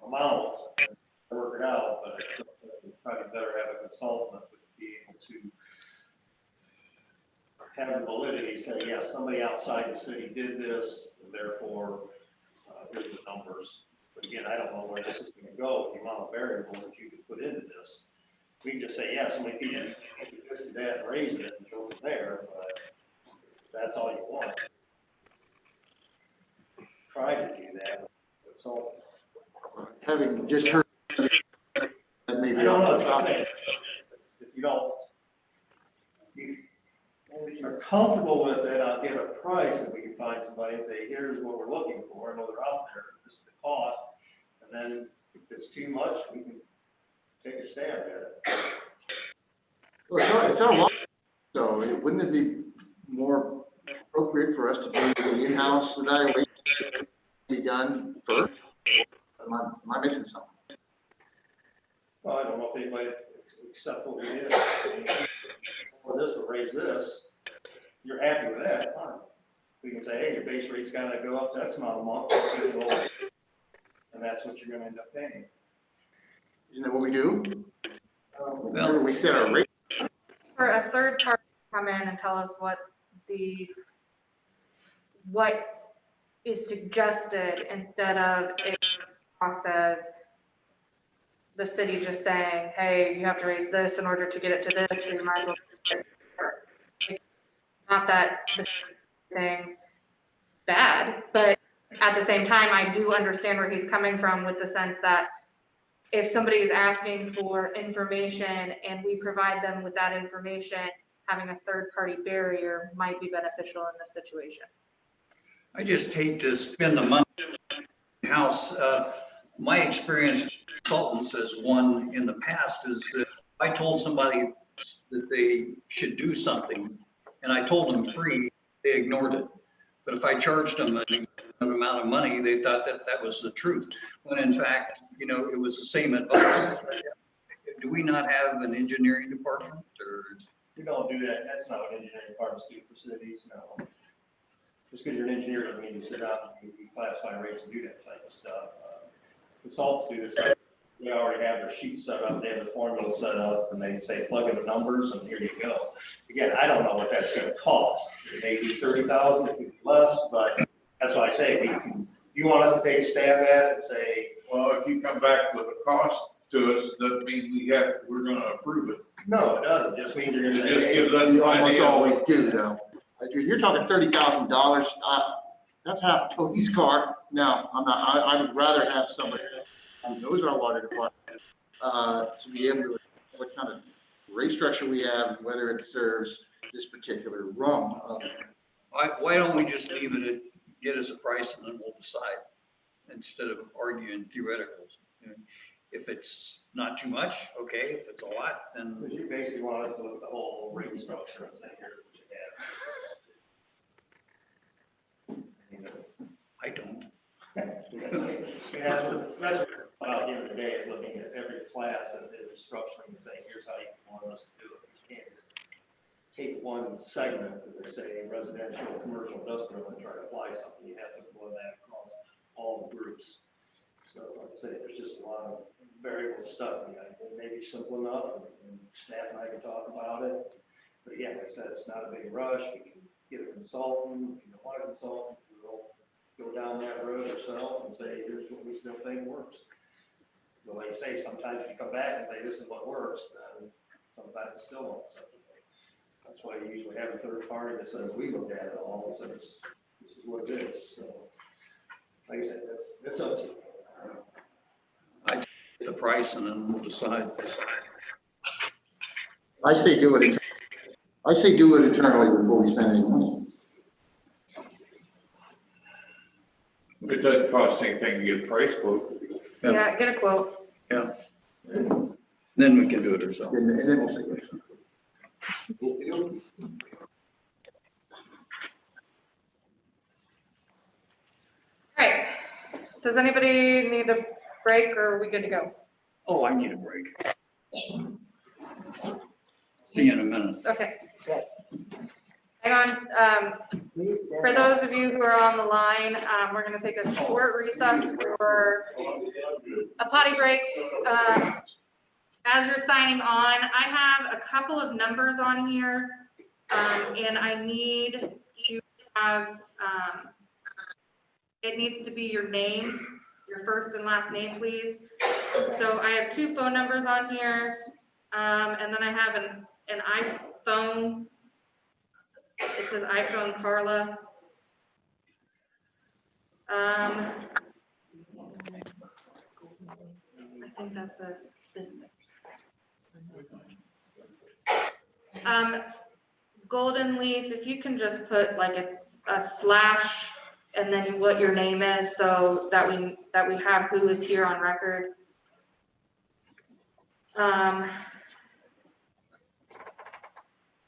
amounts, and work it out, but I still think it's probably better have a consultant that would be able to have the validity, say, yeah, somebody outside the city did this, and therefore, here's the numbers. But again, I don't know where this is gonna go, the amount of variables that you can put into this. We can just say, yeah, so many people do this, do that, and raise it, and go from there, but that's all you want. Try to do that, so. Having just heard that maybe. I don't know, what I'm saying. If you don't, if you're comfortable with it, I'll get a price, and we can find somebody and say, here's what we're looking for, I know they're out there, this is the cost. And then if it's too much, we can take a stab at it. Well, it's our law, so wouldn't it be more appropriate for us to do the in-house evaluation be done first? Am I missing something? Well, I don't know if anybody accept what we did. Or this will raise this, you're happy with that, fine. We can say, hey, your base rate's gotta go up to X amount a month, and that's what you're gonna end up paying. Isn't that what we do? Remember, we set our rate. For a third party to come in and tell us what is suggested instead of it cost as the city just saying, hey, you have to raise this in order to get it to this, so you might as well. Not that this is anything bad, but at the same time, I do understand where he's coming from with the sense that if somebody is asking for information and we provide them with that information, having a third-party barrier might be beneficial in this situation. I just hate to spend the money in-house. My experience with consultants as one in the past is that I told somebody that they should do something and I told them free, they ignored it. But if I charged them an amount of money, they thought that that was the truth. When in fact, you know, it was the same advice. Do we not have an engineering department or? We don't do that, that's not what engineering departments do for cities, no. Just because you're an engineer doesn't mean you sit down and you classify rates and do that type of stuff. Consultants do this, they already have their sheets set up, they have the formula set up, and they say, plug in the numbers, and here you go. Again, I don't know what that's gonna cost. It may be 30,000, it could be less, but that's why I say, you want us to take a stab at it and say, Well, if you come back with a cost to us, doesn't mean we're gonna approve it. no, it doesn't, it just means you're gonna say. It just hey, gives us You an almost idea. always do, though. If you're talking $30,000, that's half a police car. Now, I would rather have somebody who knows our water department, to be able to, what kind of rate structure we have, and whether it serves this particular rung. Why don't we just leave it at, get us a price and then we'll decide instead of arguing theoreticals? You know, if it's not too much, okay. If it's a lot, then. Because you basically want us to look at the whole rate structure and say, here's what you have. I mean, I don't. that's what about the end of the day is looking at every class and structuring and saying, here's how you want us to do it. You can't just take one segment, as they say, residential, commercial, industrial, and try to apply something. You have to blow that across all the groups. So like I say, there's just a lot of variable stuff. You know, it may be simple enough, and staff and I can talk about it. But again, like I said, it's not a big rush. We can get a consultant. If you don't want a consultant, we'll go down that road ourselves and say, here's what we still think works. But like you say, sometimes you come back and say, this is what works, then sometimes it still won't. That's why you usually have a third party that says, we looked at it all, so it's which is what it is, so. Like I said, that's up to you. The price and then we'll decide. I say do it internally before we spend any money. It doesn't cost anything to get a price quote. Yeah. Yeah, get a quote. Yeah. Then we can do it ourselves. And then we'll say yes. All right. Does anybody need a break or are we good to go? Oh, I need a break. See you in a minute. Okay. Hang on. For those of you who are on the line, we're going to take a short recess for a potty break. As you're signing on, I have a couple of numbers on here, and I need to have, it needs to be your name, your first and last name, please. So I have 2 phone numbers on here, and then I have an iPhone. It says iPhone Carla. I think that's a business. Golden Leaf, if you can just put like a slash and then what your name is, so that we have who is here on record.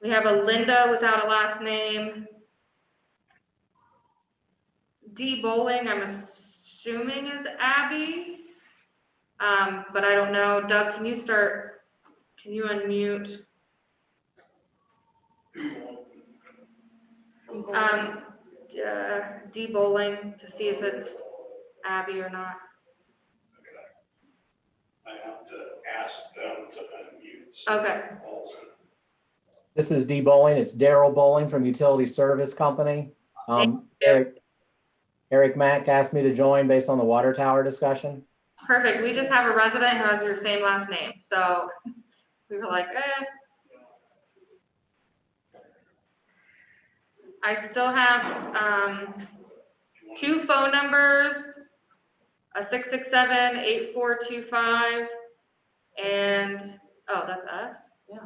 We have a Linda without a last name. D Bowling, I'm assuming is Abby. But I don't know. Doug, can you unmute? D Bowling to see if it's Abby or not. I have to ask them to unmute. Okay. This is D Bowling. It's Daryl Bowling from Utility Service Company. Eric Mack asked me to join based on the water tower discussion. Perfect. We just have a resident who has your same last name. So we were like, eh. I still have 2 phone numbers, a 667-8425, and, oh, that's us? Yeah.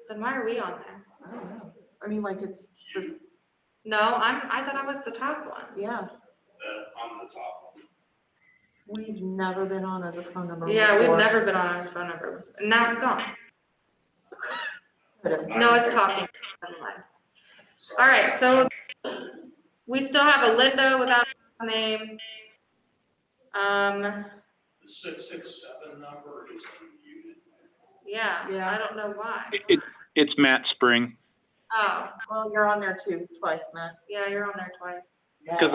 Then why are we on there? I don't know. I mean, like it's just, No, I thought I was the top one. yeah. On the top. We've never been on as a phone number. Yeah, we've before. never been on our phone number. And now it's gone. But it's- No, it's talking. Never mind. All right, so we still have a Linda without a name. The 667 number is unmuted. Yeah, Yeah. I don't know why. It's Matt Spring, Oh, Well, you're on there too, twice, Matt. yeah, you're on there twice. because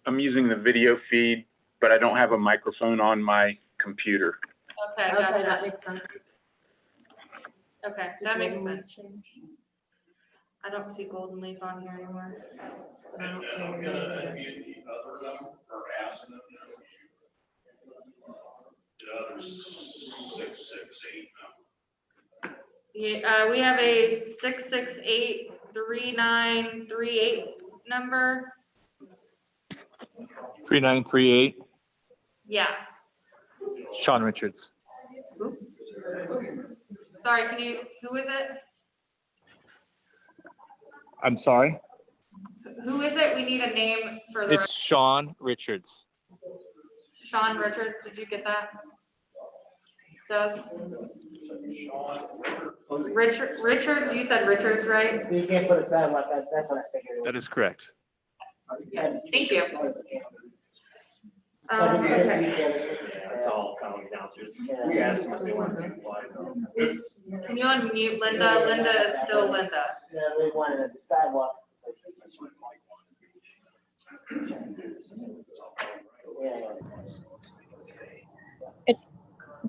I'm using the video feed, but I don't have a microphone on my computer. Okay, Okay, gotcha. that makes sense. Okay, that makes sense. I don't see Golden Leaf on here anymore. But I don't see I'm any gonna other. unmute the other number or ask them to unmute. The other 668 number. Yeah, we have a 668-3938 number. 3938, Yeah, Sean Richards. sorry, who is it? I'm sorry? Who is it? We need a name for the, It's Sean Richards. Sean Richards, did you get that? Doug? Richard, you said Richards, right? You can't put a sign like that, that's what I figured. That is correct. Thank you. Okay. It's all coming down to. Yeah. Can you unmute Linda? Linda is still Linda. Yeah, we wanted a sidewalk. Yeah. It's,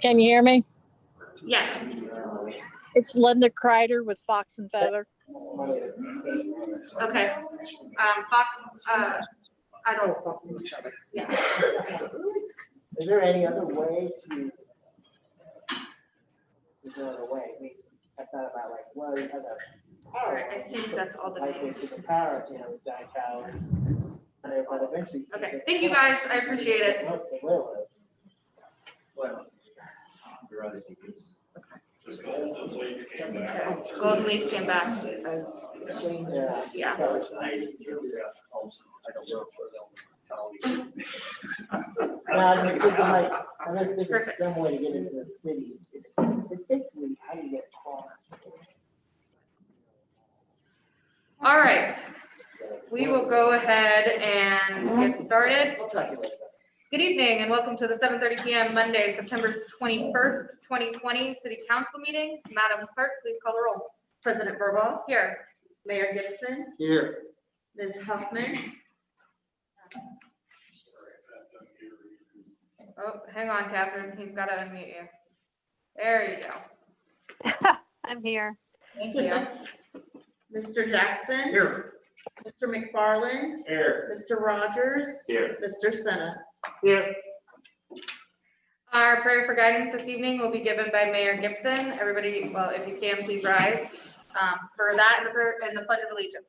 can you hear me? Yes. It's Linda Kreider with Fox and Feather. Okay. Fox, I don't, yeah. Is there any other way to go away? I mean, I thought about like, well, you have a All right, I think that's all the like names. the power, you know, guy towers. but eventually. Okay, thank you guys, I appreciate it. They will. Well, Golden Leaf came back. Yeah. Yeah. No, I'm just thinking like, I'm just thinking Perfect. some way to get into the city. It's basically how do you get cars? All right, we will go ahead and get started. We'll talk to you later. Good evening and welcome to the 7:30 PM Monday, September 21st, 2020 City Council meeting. Madam Clerk, please call the roll. President Burball, Here. Mayor Gibson, Here. Ms. Huffman, Oh, hang on, Catherine, he's got to unmute you. There you go. I'm here. Thank you. Mr. Jackson. Here. Mr. McFarland, Here. Mr. Rogers, Here. Mr. Senna. Here. Our prayer for guidance this evening will be given by Mayor Gibson. Everybody, well, if you can, please rise for that and the Pledge of Allegiance.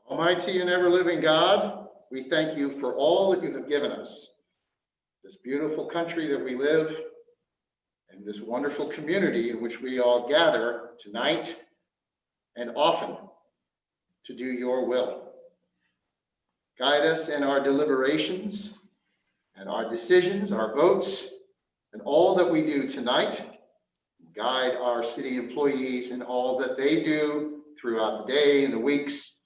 Almighty and ever-living God, we thank you for all that you have given us, this beautiful country that we live, and this wonderful community in which we all gather tonight and often to do your will. Guide us in our deliberations and our decisions, our votes, and all that we do tonight. Guide our city employees in all that they do throughout the day and the weeks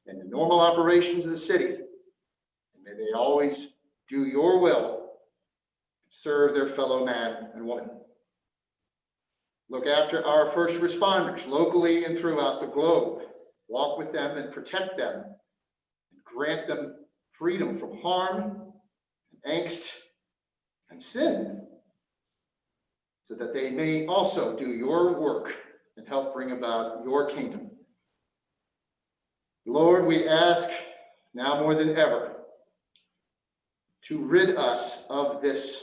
and the normal operations of the city. And may they always do your will, serve their fellow man and woman. Look after our first responders locally and throughout the globe. Walk with them and protect them. And grant them freedom from harm, and angst, and sin, so that they may also do your work and help bring about your kingdom. Lord, we ask now more than ever to rid us of this,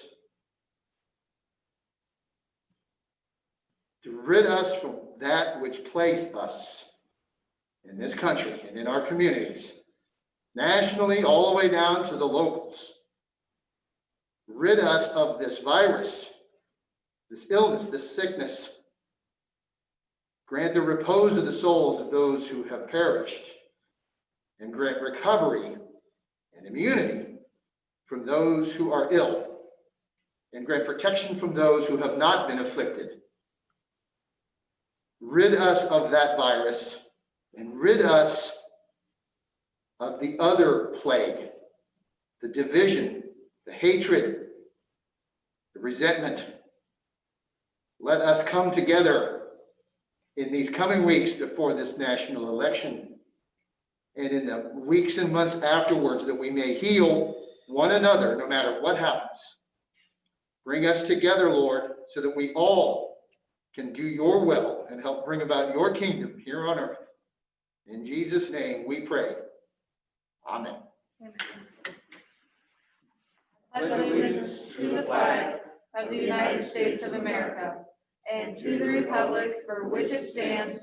to rid us from that which plagues us in this country and in our communities, nationally, all the way down to the locals. Rid us of this virus, this illness, this sickness. Grant the repose of the souls of those who have perished, and grant recovery and immunity from those who are ill, and grant protection from those who have not been afflicted. Rid us of that virus, and rid us of the other plague, the division, the hatred, the resentment. Let us come together in these coming weeks before this national election, and in the weeks and months afterwards, that we may heal one another no matter what happens. Bring us together, Lord, so that we all can do your will and help bring about your kingdom here on earth. In Jesus' name we pray. Amen. Pledge allegiance to the flag of the United States of America and to the republic for which it stands,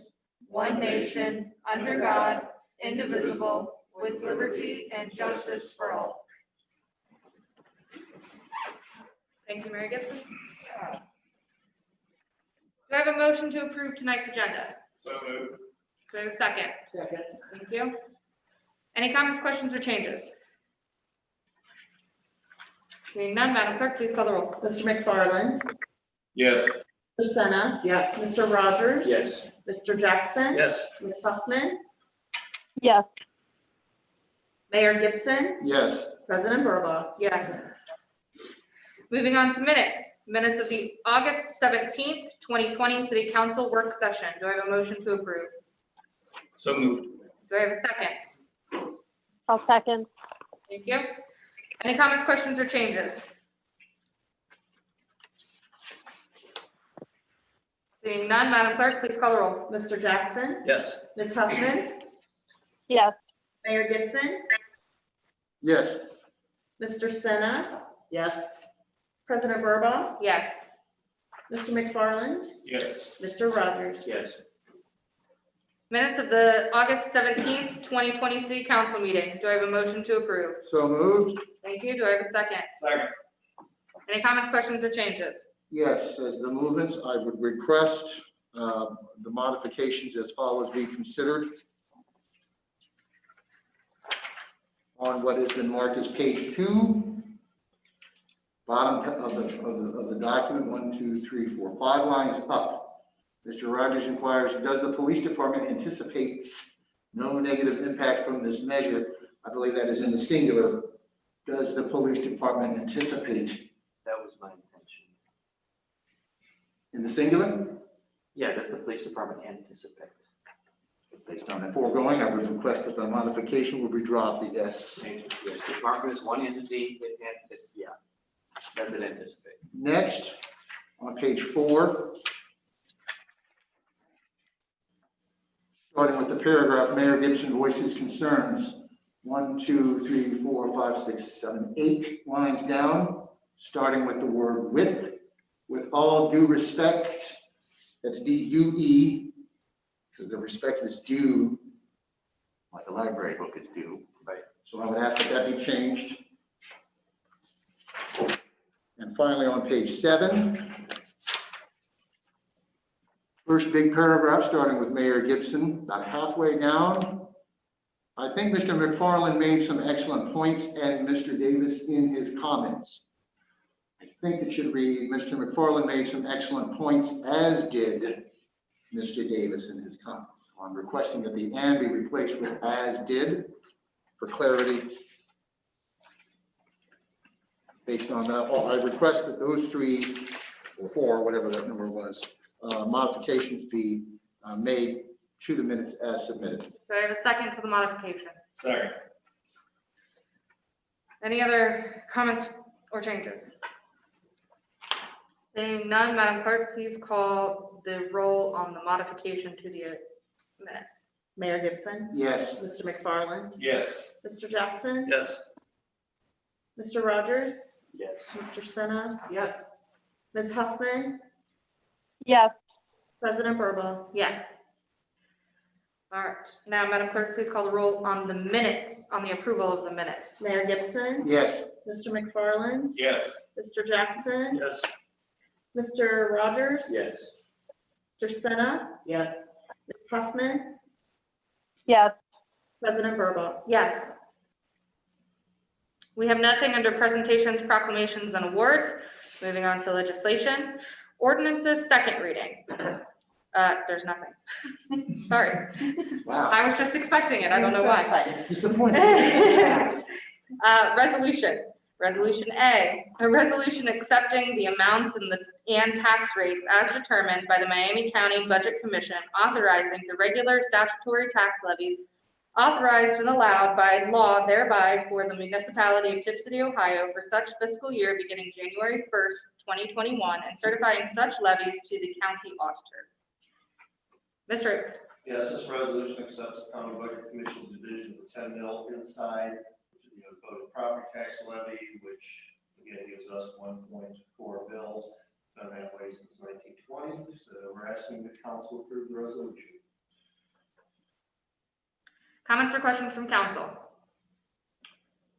one nation, under God, indivisible, with liberty and justice for all. Thank you, Mary Gibson. Do I have a motion to approve tonight's agenda? So moved. Do I have a second? Second. Thank you. Any comments, questions, or changes? Seeing none, Madam Clerk, please call the roll. Mr. McFarland, Yes. Mr. Senna. Yes. Mr. Rogers. Yes. Mr. Jackson. Yes. Ms. Huffman, Yes. Mayor Gibson, Yes. President Burball. Yes. Moving on to minutes. Minutes of the August 17th, 2020 City Council work session. Do I have a motion to approve? So moved. Do I have a second? I'll second. Thank you. Any comments, questions, or changes? Seeing none, Madam Clerk, please call the roll. Mr. Jackson, Yes. Ms. Huffman, Yes. Mayor Gibson, Yes. Mr. Senna, Yes. President Burball. Yes. Mr. McFarland? Yes. Mr. Rogers? Yes. Minutes of the August 17th, 2020 City Council meeting. Do I have a motion to approve? So moved. Thank you. Do I have a second? Second. Any comments, questions, or changes? Yes, as the movements, I would request the modifications as follows be considered on what has been marked as page 2, bottom of the document, 1, 2, 3, 4, 5 lines up. Mr. Rogers inquires, does the police department anticipates no negative impact from this measure? I believe that is in the singular. Does the police department anticipate? That was my intention. In the singular? Yeah, does the police department anticipate? Based on the foregoing, I would request that the modification will be dropped, the S. Yes, department is one entity, it does it anticipate? Next, on page 4, starting with the paragraph, Mayor Gibson voices concerns. 1, 2, 3, 4, 5, 6, 7, 8 lines down, starting with the word with all due respect, that's D-U-E, because the respect is due, like a library book is due. Right. So I would ask that that be changed. And finally, on page 7, first big paragraph, starting with Mayor Gibson, about halfway down. I think Mr. McFarland made some excellent points and Mr. Davis in his comments. I think it should read, Mr. McFarland made some excellent points, as did Mr. Davis in his comments. So I'm requesting that the and be replaced with as did for clarity. Based on that, I request that those 3 or 4, whatever that number was, modifications be made to the minutes as submitted. Do I have a second to the modification? Second. Any other comments or changes? Seeing none, Madam Clerk, please call the roll on the modification to the minutes. Mayor Gibson? Yes. Mr. McFarland? Yes. Mr. Jackson? Yes. Mr. Rogers? Yes. Mr. Senna? Yes. Ms. Huffman? Yes. President Burball? Yes. All right. Now, Madam Clerk, please call the roll on the minutes, on the approval of the minutes. Mayor Gibson? Yes. Mr. McFarland? Yes. Mr. Jackson? Yes. Mr. Rogers? Yes. Mr. Senna? Yes. Ms. Huffman? Yes. President Burball? Yes. We have nothing under presentations, proclamations, and awards. Moving on to legislation. Ordinances, second reading. There's nothing. Sorry. Wow. I was just expecting it. I don't know why. Disappointed. Resolutions. Resolution A, a resolution accepting the amounts and tax rates as determined by the Miami County Budget Commission, authorizing the regular statutory tax levies authorized and allowed by law thereby for the municipality of Tip City, Ohio for such fiscal year beginning January 1st, 2021, and certifying such levies to the county auditor. Ms. Riggs. Yes, this resolution accepts the county budget commission's division of 10 mil inside, which is the voted property tax levy, which again gives us 1.4 bills. Done that way since 1920. So we're asking the council approve the resolution. Comments or questions from council?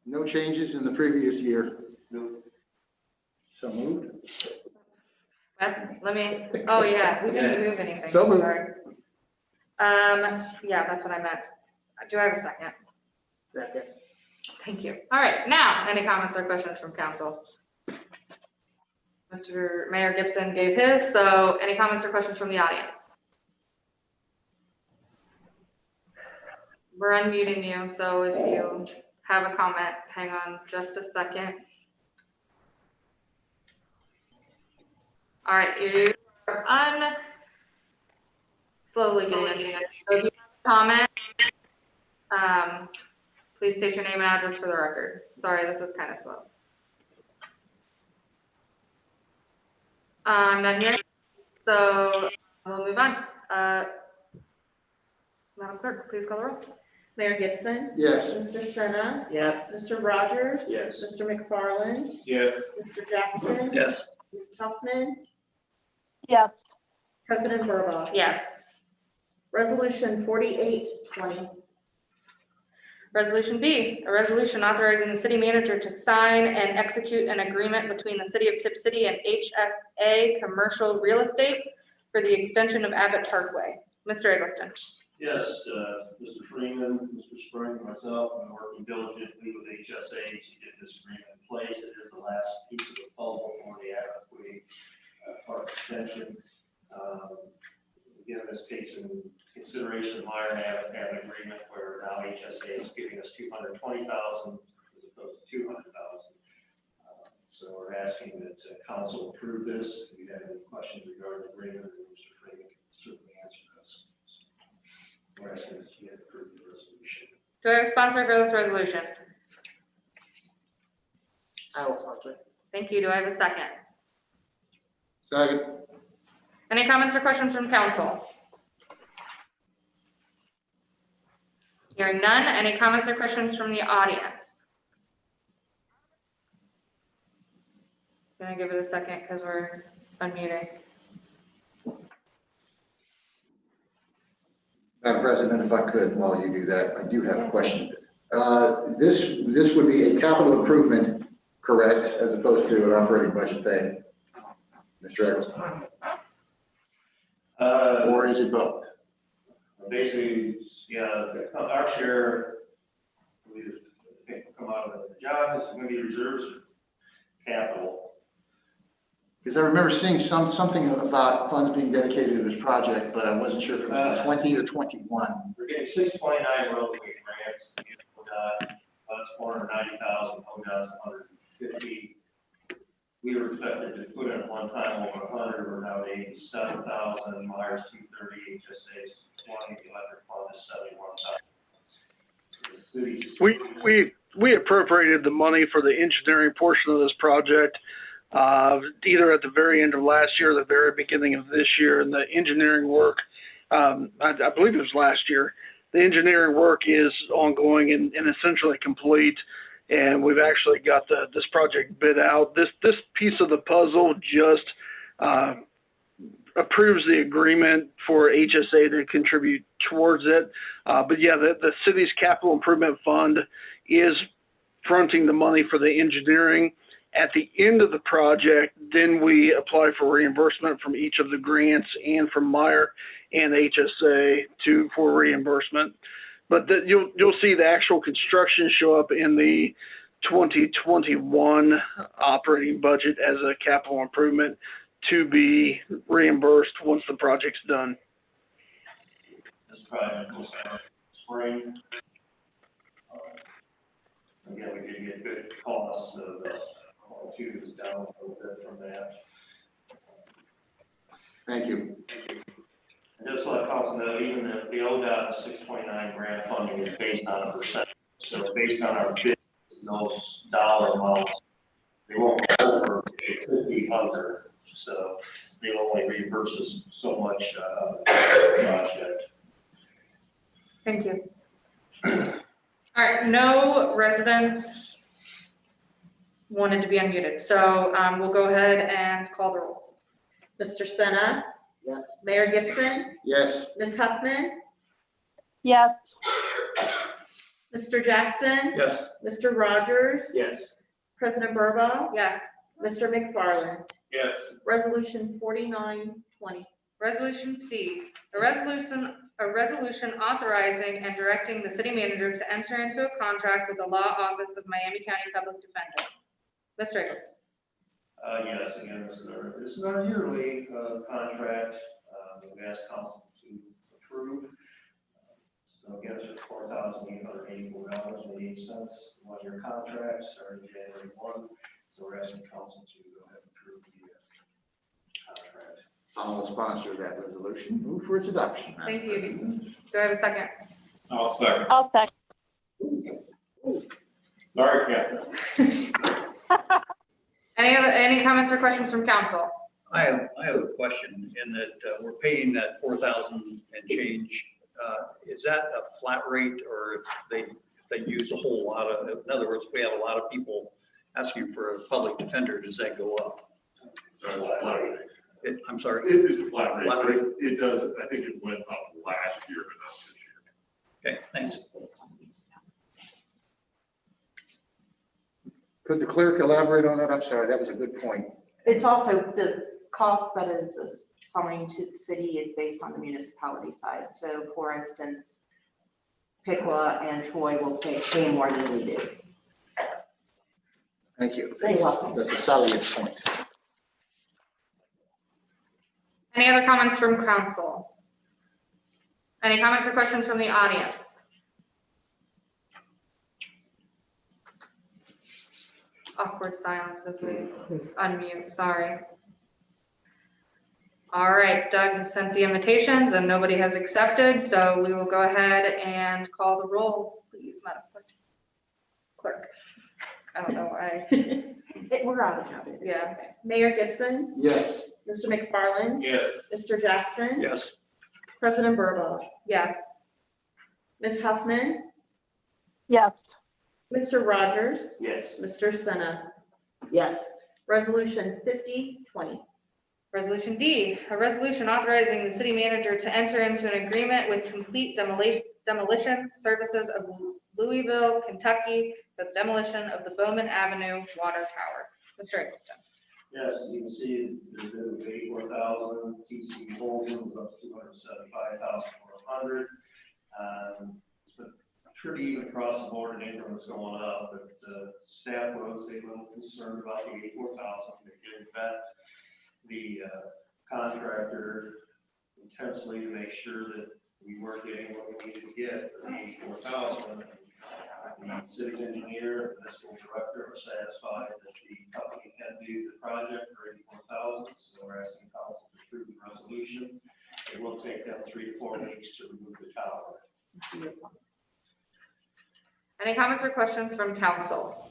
No changes in the previous year. Nope. So moved. Let me, oh yeah, we didn't move anything. So moved. Sorry. Yeah, that's what I meant. Do I have a second? Second. Thank you. All right, now, any comments or questions from council? Mr. Mayor Gibson gave his, so any comments or questions from the audience? We're unmuting you, so if you have a comment, hang on just a second. All right, you are slowly getting it. So if you have a comment, please state your name and address for the record. Sorry, this is kind of slow. I'm not hearing, so we'll move on. Madam Clerk, please call the roll. Mayor Gibson? Yes. Mr. Senna? Yes. Mr. Rogers? Yes. Mr. McFarland? Yes. Mr. Jackson? Yes. Ms. Huffman? Yes. President Burball. Yes. Resolution 4820. Resolution B, a resolution authorizing the city manager to sign and execute an agreement between the city of Tip City and HSA Commercial Real Estate for the extension of Abbott Parkway. Mr. Eggleston. Yes, Mr. Freeman, Mr. Spring, and myself, I'm working diligently with HSA to get this agreement in place. It is the last piece of the puzzle for the Abbott Park extension. Again, this takes in consideration Meyer and Abbott have an agreement where now HSA is giving us $220,000 as opposed to $200,000. So we're asking that council approve this. If you have any questions regarding the agreement, Mr. Freeman can certainly answer this. We're asking that you approve the resolution. Do I have a sponsor for this resolution? I will sponsor. Thank you. Do I have a second? Second. Any comments or questions from council? Hearing none. Any comments or questions from the audience? Gonna give it a second because we're unmuting. Madam President, if I could, while you do that, I do have a question. This would be a capital improvement, correct, as opposed to an operating budget thing? Mr. Eggleston? Or is it both? Basically, yeah, our share, we think will come out of the job, is going to be reserves capital. Because I remember seeing something about funds being dedicated to this project, but I wasn't sure if it was 20 or 21. We're getting 629 roadway grants, that's 490,000, ODOT's 150. We were expected to put in one time over 100, we're now at 87,000, Myers 230, HSA's 20, the electric fund is 71,000. So the city's. We appropriated the money for the engineering portion of this project, either at the very end of last year or the very beginning of this year. And the engineering work, I believe it was last year, the engineering work is ongoing and essentially complete. And we've actually got this project bid out. This piece of the puzzle just approves the agreement for HSA to contribute towards it. But yeah, the city's capital improvement fund is fronting the money for the engineering. At the end of the project, then we apply for reimbursement from each of the grants and from Meyer and HSA for reimbursement. But you'll see the actual construction show up in the 2021 operating budget as a capital improvement to be reimbursed once the project's done. This project will start spring. Again, we did get good costs of all tubes down a little bit from that. Thank you. And just let council know, even the ODOT 629 grant funding is based on a percentage. So based on our bids, those dollar amounts, they won't go over, it could be under. So they only reimburse us so much project. Thank you. All right, no residents wanted to be unmuted, so we'll go ahead and call the roll. Mr. Senna? Yes. Mayor Gibson? Yes. Ms. Huffman? Yes. Mr. Jackson? Yes. Mr. Rogers? Yes. President Burball? Yes. Mr. McFarland? Yes. Resolution 4920. Resolution C, a resolution authorizing and directing the city manager to enter into a contract with the law office of Miami County Public Defender. Mr. Eggleston. Yes, again, this is our yearly contract. We asked council to approve. So again, it's $4,884.88, one-year contract starting January 1. So we're asking council to go ahead and approve the contract. I'll sponsor that resolution. Move for its adoption. Thank you. Do I have a second? I'll second. I'll second. Sorry, Captain. Any comments or questions from council? I have a question in that we're paying that 4,000 and change. Is that a flat rate, or if they use a whole lot of, in other words, we have a lot of people asking for a public defender, does that go up? I'm sorry. It is a flat rate, but it does, I think it went up last year, but not this year. Okay, thanks. Could the clerk elaborate on that? I'm sorry, that was a good point. It's also the cost that is assigned to the city is based on the municipality size. So for instance, Piqua and Troy will pay more than we do. Thank you. You're welcome. That's a salient point. Any other comments from council? Any comments or questions from the audience? Awkward silence as we unmute, sorry. All right, Doug sent the invitations and nobody has accepted, so we will go ahead and call the roll, please, Madam Clerk. I don't know why. We're out of it. Yeah. Mayor Gibson, Yes. Mr. McFarland, Yes. Mr. Jackson, Yes. President Burball, Yes. Ms. Huffman, Yes. Mr. Rogers, Yes. Mr. Senna. Yes. Resolution 5020. Resolution D, a resolution authorizing the city manager to enter into an agreement with Complete Demolition Services of Louisville, Kentucky for the demolition of the Bowman Avenue Water Tower. Mr. Eggleston. Yes, you can see the bid was 84,000, TC Holden was up 275,400. It's been pretty even across the board, and increments going up, but staff was a little concerned about the 84,000. They did vet the contractor intensely to make sure that we were getting what we needed to get for the 84,000. The city engineer and municipal director are satisfied that the company can do the project for 84,000. So we're asking council to approve the resolution. It will take them 3 to 4 weeks to remove the tower. Any comments or questions from council?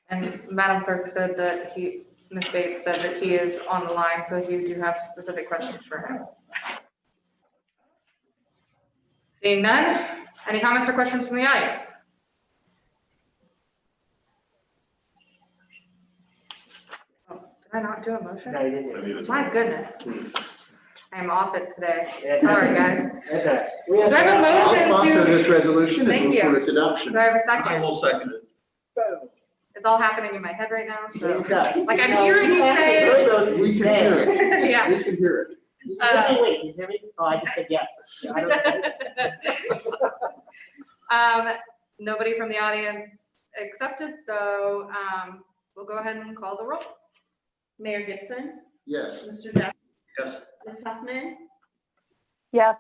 And Madam Clerk said that Ms. Bates said that he is on the line, so if you do have specific questions for him. Seeing none, any comments or questions from the audience? Oh, did I not do a motion? No, you didn't. My goodness. I am off it today. Sorry, guys. Okay. Do I have a I'll motion sponsor to, this resolution and Thank move you. for its adoption. do I have a I second? will second it. It's all happening in my head right now, so. Okay. Like, I'm hearing you actually say heard it. those two We can hear say it. Yeah. We can hear it. Wait, can you hear me? Oh, I just said yes. I don't- Nobody from the audience accepted, so, we'll go ahead and call the roll. Mayor Gibson, Yes. Mr. Jackson, Yes. Ms. Huffman, Yes.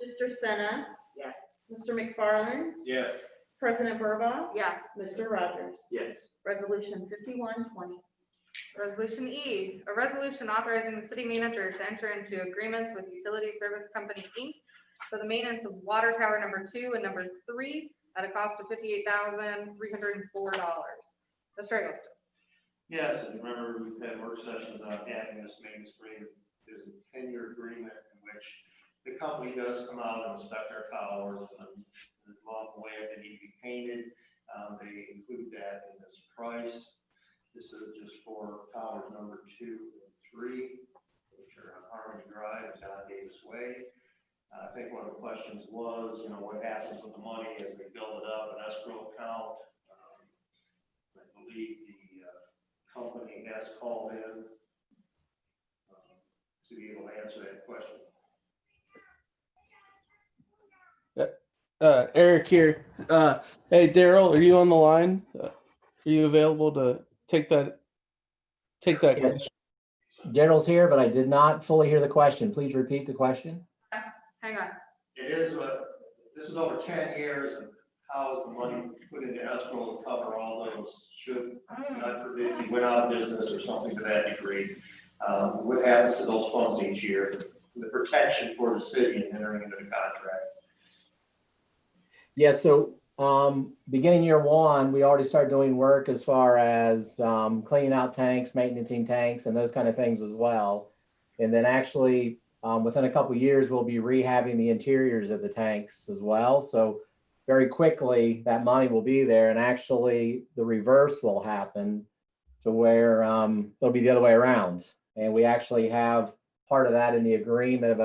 Mr. Senna, Yes. Mr. McFarland, Yes. President Burball, Yes. Mr. Rogers. Yes. Resolution 5120. Resolution E, a resolution authorizing the city manager to enter into agreements with Utility Service Company, Inc. for the maintenance of water tower number 2 and number 3 at a cost of $58,304. Mr. Eggleston. Yes, and remember, we've had work sessions on adding this maintenance agreement. There's a 10-year agreement in which the company does come out and inspect our towers and along the way if they need to be painted. They include that in this price. This is just for towers number 2 and 3, which are on Harmony Drive and John Davis Way. I think one of the questions was, what happens with the money as they build it up, an escrow account. I believe the company has called in to be able to answer that question. Eric here. Hey, Daryl, are you on the line? Are you available to take that? Yes. question? Daryl's here, but I did not fully hear the question. Please repeat the question. Hang on. It is, this is over 10 years, and how is the money put into escrow to cover all those, should, God forbid, you went out of business or something to that degree? What happens to those funds each year? The protection for the city in entering into the contract. Yeah, so beginning year 1, we already started doing work as far as cleaning out tanks, maintaining tanks, and those kind of things as well. And then actually, within a couple of years, we'll be rehabbing the interiors of the tanks as well. So very quickly, that money will be there, and actually the reverse will happen. to where it'll be the other way around. And we actually have part of that in the agreement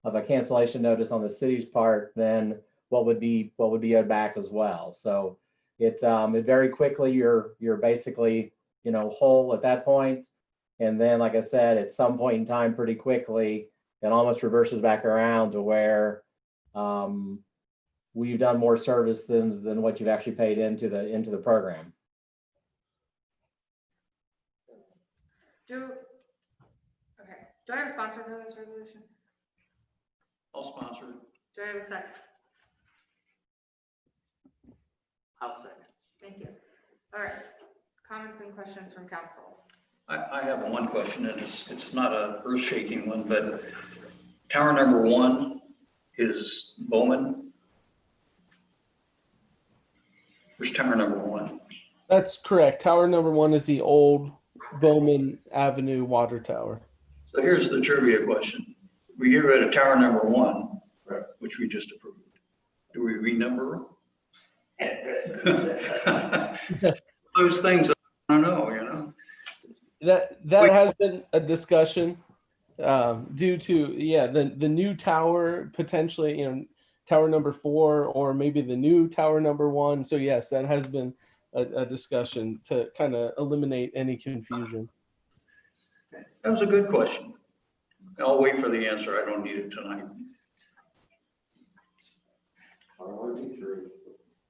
of a cancellation notice on the city's part, then what would be owed back as well. So it very quickly you're basically, you know, whole at that point. And then, like I said, at some point in time, pretty quickly, it almost reverses back around to where we've done more service than what you've actually paid into the program. Do I have a sponsor for this resolution? I'll sponsor it. Do I have a second? I'll second. Thank you. All right, comments and questions from council. I have one question, and it's not a earth-shaking one, but tower number 1 is Bowman. Where's tower number 1? That's correct. Tower number 1 is the old Bowman Avenue water tower. So here's the trivia question. We get rid of tower number 1, which we just approved. Do we renumber them? Those things, I don't know, you know? That has been a discussion due to, the new tower potentially, you know, tower number 4 or maybe the new tower number 1. So yes, that has been a discussion to kind of eliminate any confusion. That was a good question. I'll wait for the answer. I don't need it tonight.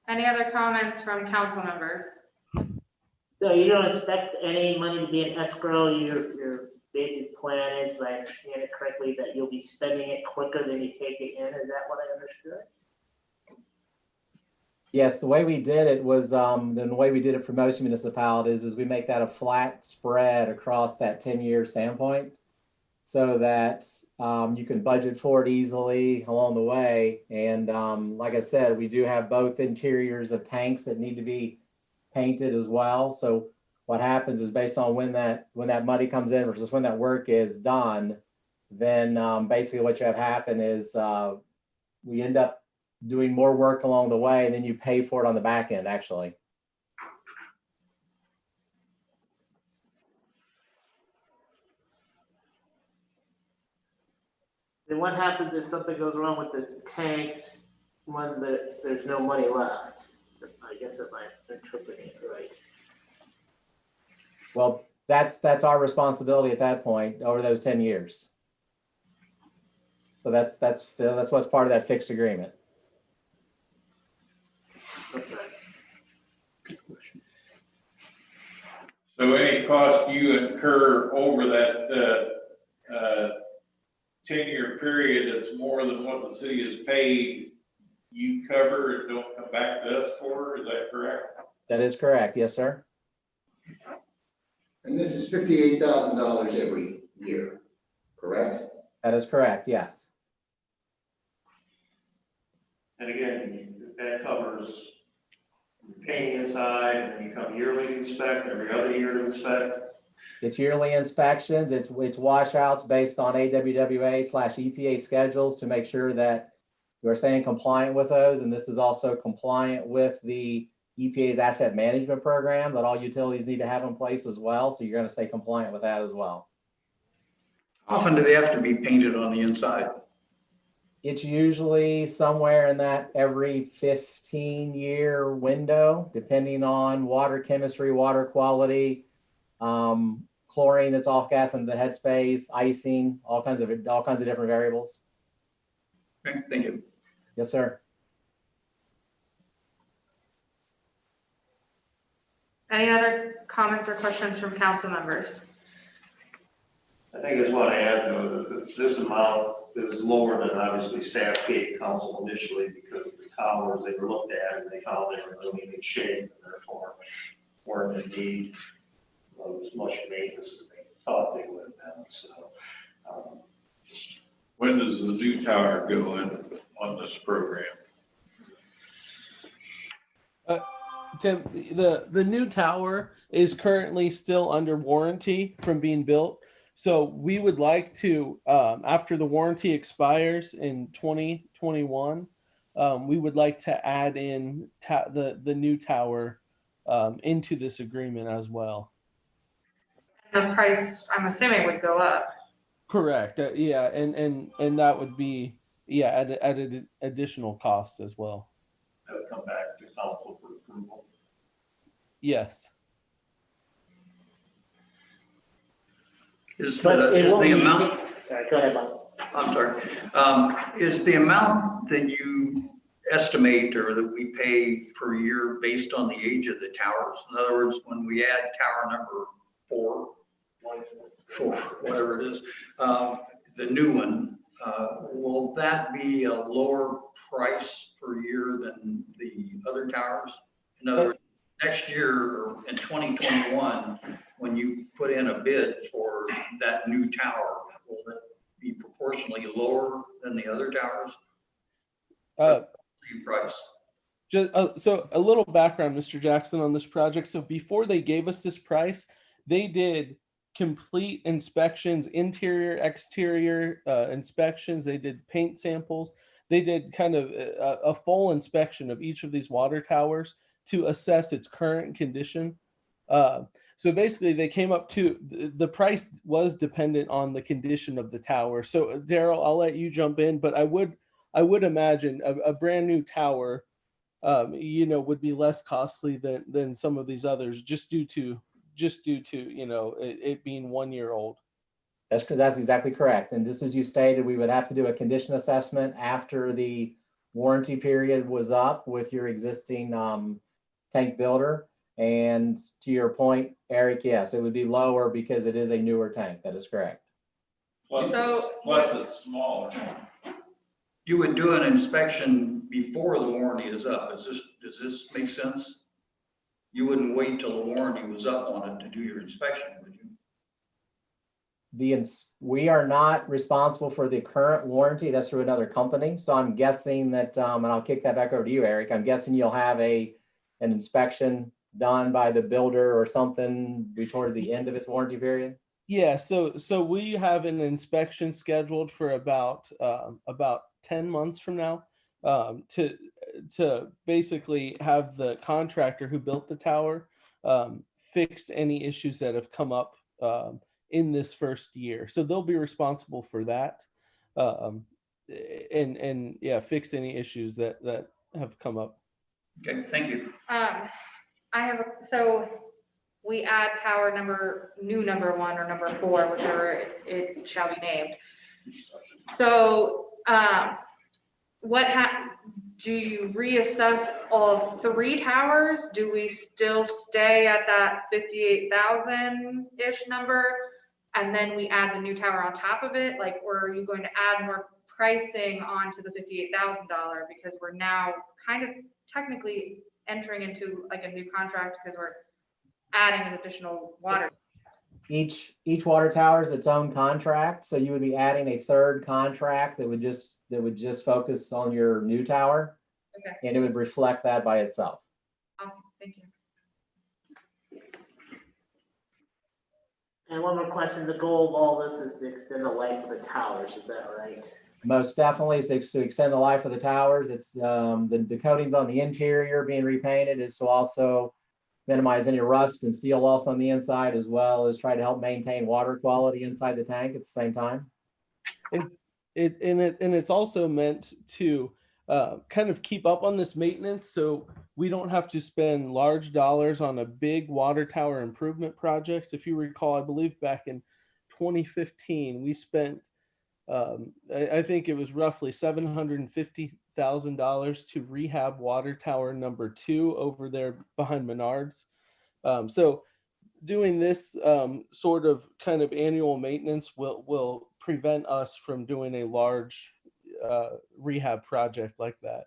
Any other comments from council members? So you don't expect any money to be in escrow? Your basic plan is, if I understand it correctly, that you'll be spending it quicker than you take it in. Is that what I understood? Yes, the way we did it was, the way we did it for most municipalities is we make that a flat spread across that 10-year standpoint so that you can budget for it easily along the way. And like I said, we do have both interiors of tanks that need to be painted as well. So what happens is based on when that money comes in versus when that work is done, then basically what you have happen is we end up doing more work along the way, and then you pay for it on the back end, actually. Then what happens if something goes wrong with the tanks when there's no money left? I guess if I'm interpreting it right. Well, that's our responsibility at that point over those 10 years. So that's what's part of that fixed agreement. So any cost you incur over that 10-year period that's more than what the city has paid, you cover and don't come back to us for, is that correct? That is correct, yes, sir. And this is $58,000 every year, correct? That is correct, yes. And again, that covers painting inside, and you come yearly to inspect, every other year to inspect. It's yearly inspections, it's washouts based on AWWA/EPA schedules to make sure that you are staying compliant with those. And this is also compliant with the EPA's asset management program that all utilities need to have in place as well. So you're going to stay compliant with that as well. How often do they have to be painted on the inside? It's usually somewhere in that every 15-year window, depending on water chemistry, water quality, chlorine that's off gas into the headspace, icing, all kinds of different variables. Okay, thank you. Yes, sir. Any other comments or questions from council members? I think I just want to add, though, that this amount is lower than obviously staff gave council initially because of the towers they were looked at, and they found they were really in shape, and therefore weren't in need of as much maintenance as they thought they would have been. So, When does the new tower go in on this program? Tim, the new tower is currently still under warranty from being built. So we would like to, after the warranty expires in 2021, we would like to add in the new tower into this agreement as well. the price, I'm assuming, would go up. Correct. Yeah, and that would be at an additional cost as well. That would come back to council for approval. Yes. Is But it is won't the be- amount, Sorry, go ahead, Bob. I'm sorry, is the amount that you estimate or that we pay per year based on the age of the towers? In other words, when we add tower number 4, whatever it is, the new one, will that be a lower price per year than the other towers? In other words, next year or in 2021, when you put in a bid for that new tower, will it be proportionally lower than the other towers? Same price. Just, so a little background, Mr. Jackson, on this project. So before they gave us this price, they did complete inspections, interior, exterior inspections. They did paint samples. They did kind of a full inspection of each of these water towers to assess its current condition. So basically, they came up to the price was dependent on the condition of the tower. So Daryl, I'll let you jump in, but I would imagine a brand new tower, would be less costly than some of these others, just due to it being 1 year old. That's exactly correct. And just as you stated, we would have to do a condition assessment after the warranty period was up with your existing tank builder. And to your point, Eric, yes, it would be lower because it is a newer tank. That is correct. Plus it's smaller. You would do an inspection before the warranty is up. Does this make sense? You wouldn't wait till the warranty was up on it to do your inspection, would you? We are not responsible for the current warranty. That's through another company. So I'm guessing that, and I'll kick that back over to you, Eric. I'm guessing you'll have an inspection done by the builder or something toward the end of its warranty period. Yeah, so we have an inspection scheduled for about 10 months from now, to basically have the contractor who built the tower fix any issues that have come up in this first year. So they'll be responsible for that, and fix any issues that have come up. Okay, thank you. So we add tower new number 1 or number 4, whichever it shall be named. So do you reassess all 3 towers? Do we still stay at that 58,000-ish number? And then we add the new tower on top of it? Or are you going to add more pricing onto the $58,000? Because we're now kind of technically entering into a new contract because we're adding an additional water. Each water tower is its own contract. So you would be adding a third contract that would just focus on your new tower. Okay. And it would reflect that by itself. Awesome, thank you. And one more question, the goal of all this is to extend the life of the towers, is that right? Most definitely, it's to extend the life of the towers. It's the coatings on the interior being repainted is to also minimize any rust and steel loss on the inside, as well as try to help maintain water quality inside the tank at the same time. It's also meant to kind of keep up on this maintenance, so we don't have to spend large dollars on a big water tower improvement project. If you recall, I believe back in 2015, we spent I think it was roughly $750,000 to rehab water tower number 2 over there behind Menards. So doing this sort of kind of annual maintenance will prevent us from doing a large rehab project like that.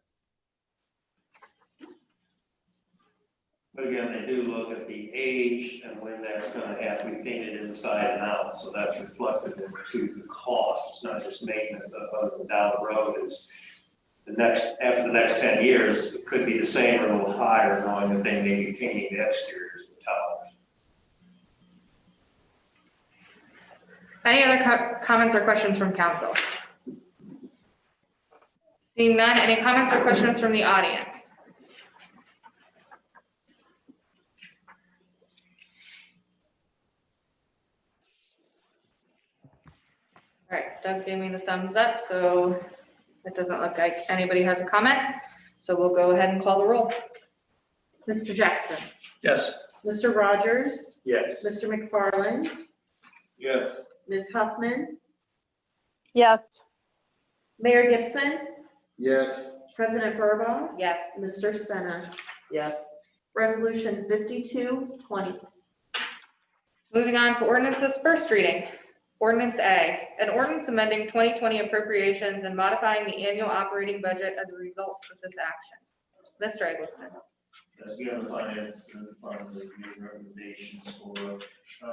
But again, they do look at the age and when that's gonna have to be painted inside and out, so that's reflected into the costs, not just maintenance, but down the road is after the next 10 years, it could be the same or a little higher, knowing that they may be painting the exteriors of the towers. Any other comments or questions from council? Seeing none, any comments or questions from the audience? All right, Doug gave me the thumbs up, so it doesn't look like anybody has a comment. So we'll go ahead and call the roll. Mr. Jackson, Yes. Mr. Rogers, Yes. Mr. McFarland, Yes. Ms. Huffman, Yes. Mayor Gibson, Yes. President Burball, Yes. Mr. Senna. Yes. Resolution 5220. Moving on to ordinances, first reading. Ordinance A, an ordinance amending 2020 appropriations and modifying the annual operating budget as a result of this action. Mr. Eggleston. Yes, we have the finance and the fund review recommendations for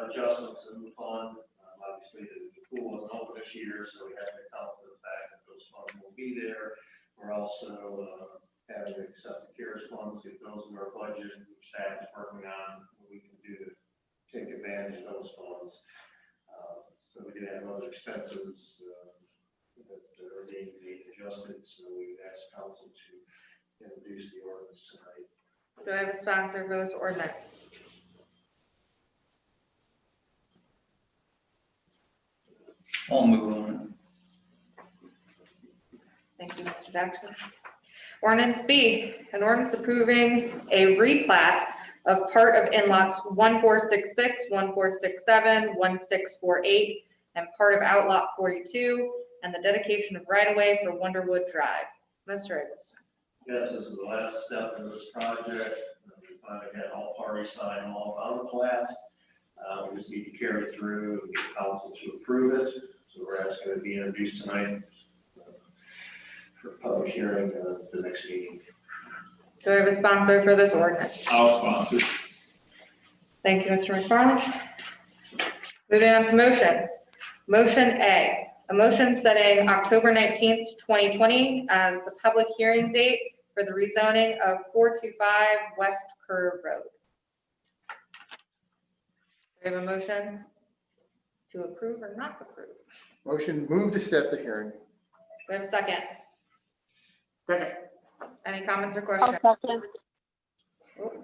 adjustments in the fund. Obviously, the pool wasn't open this year, so we have to account for the fact that those funds will be there. We're also having to accept the CARES funds, get those in our budget, which staff is working on what we can do to take advantage of those funds. So we did have other expenses that are being adjusted, so we asked council to introduce the ordinance tonight. Do I have a sponsor for this ordinance? I'll move on. Thank you, Mr. Jackson. Ordinance B, an ordinance approving a replat of part of in-lots 1466, 1467, 1648, and part of outlot 42, and the dedication of right-of-way for Wonderwood Drive. Mr. Eggleston. Yes, this is the last step in this project. We finally had all parties sign off on the plat. We just need to carry it through and get council to approve it. So we're asking it to be introduced tonight for public hearing at the next meeting. Do I have a sponsor for this ordinance? I'll sponsor. Thank you, Mr. McFarland. Moving on to motions. Motion A, a motion setting October 19th, 2020 as the public hearing date for the rezoning of 425 West Curve Road. Do we have a motion to approve or not approve? Motion move to set the hearing. Do we have a second? Second. Any comments or I'll questions? second.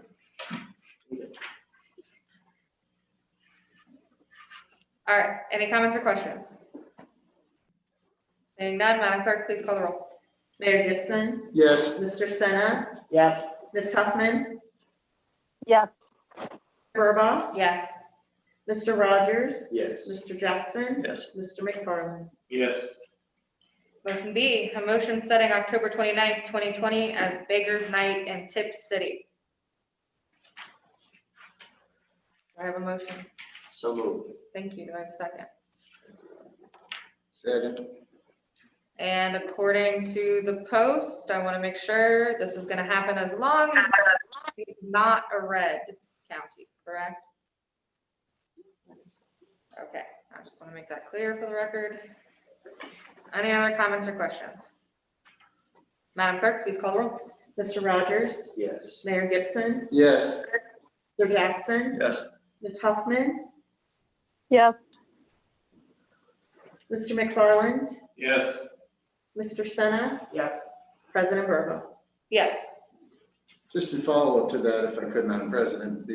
All right, any comments or questions? Seeing none, Madam Clerk, please call the roll. Mayor Gibson, Yes. Mr. Senna, Yes. Ms. Huffman, Yes. Burball, Yes. Mr. Rogers. Yes. Mr. Jackson. Yes. Mr. McFarland. Yes. Motion B, a motion setting October 29th, 2020 as Baker's Night in Tip City. Do I have a motion? So moved. Thank you. Do I have a second? Second. And according to the post, I want to make sure this is going to happen as long as it's not a red county, correct? Okay, I just want to make that clear for the record. Any other comments or questions? Madam Clerk, please call the roll. Mr. Rogers, Yes. Mayor Gibson, Yes. Mr. Jackson, Yes. Ms. Huffman, Yes. Mr. McFarland, Yes. Mr. Senna, Yes. President Burball. Yes. Just in follow-up to that, if I could, Madam President,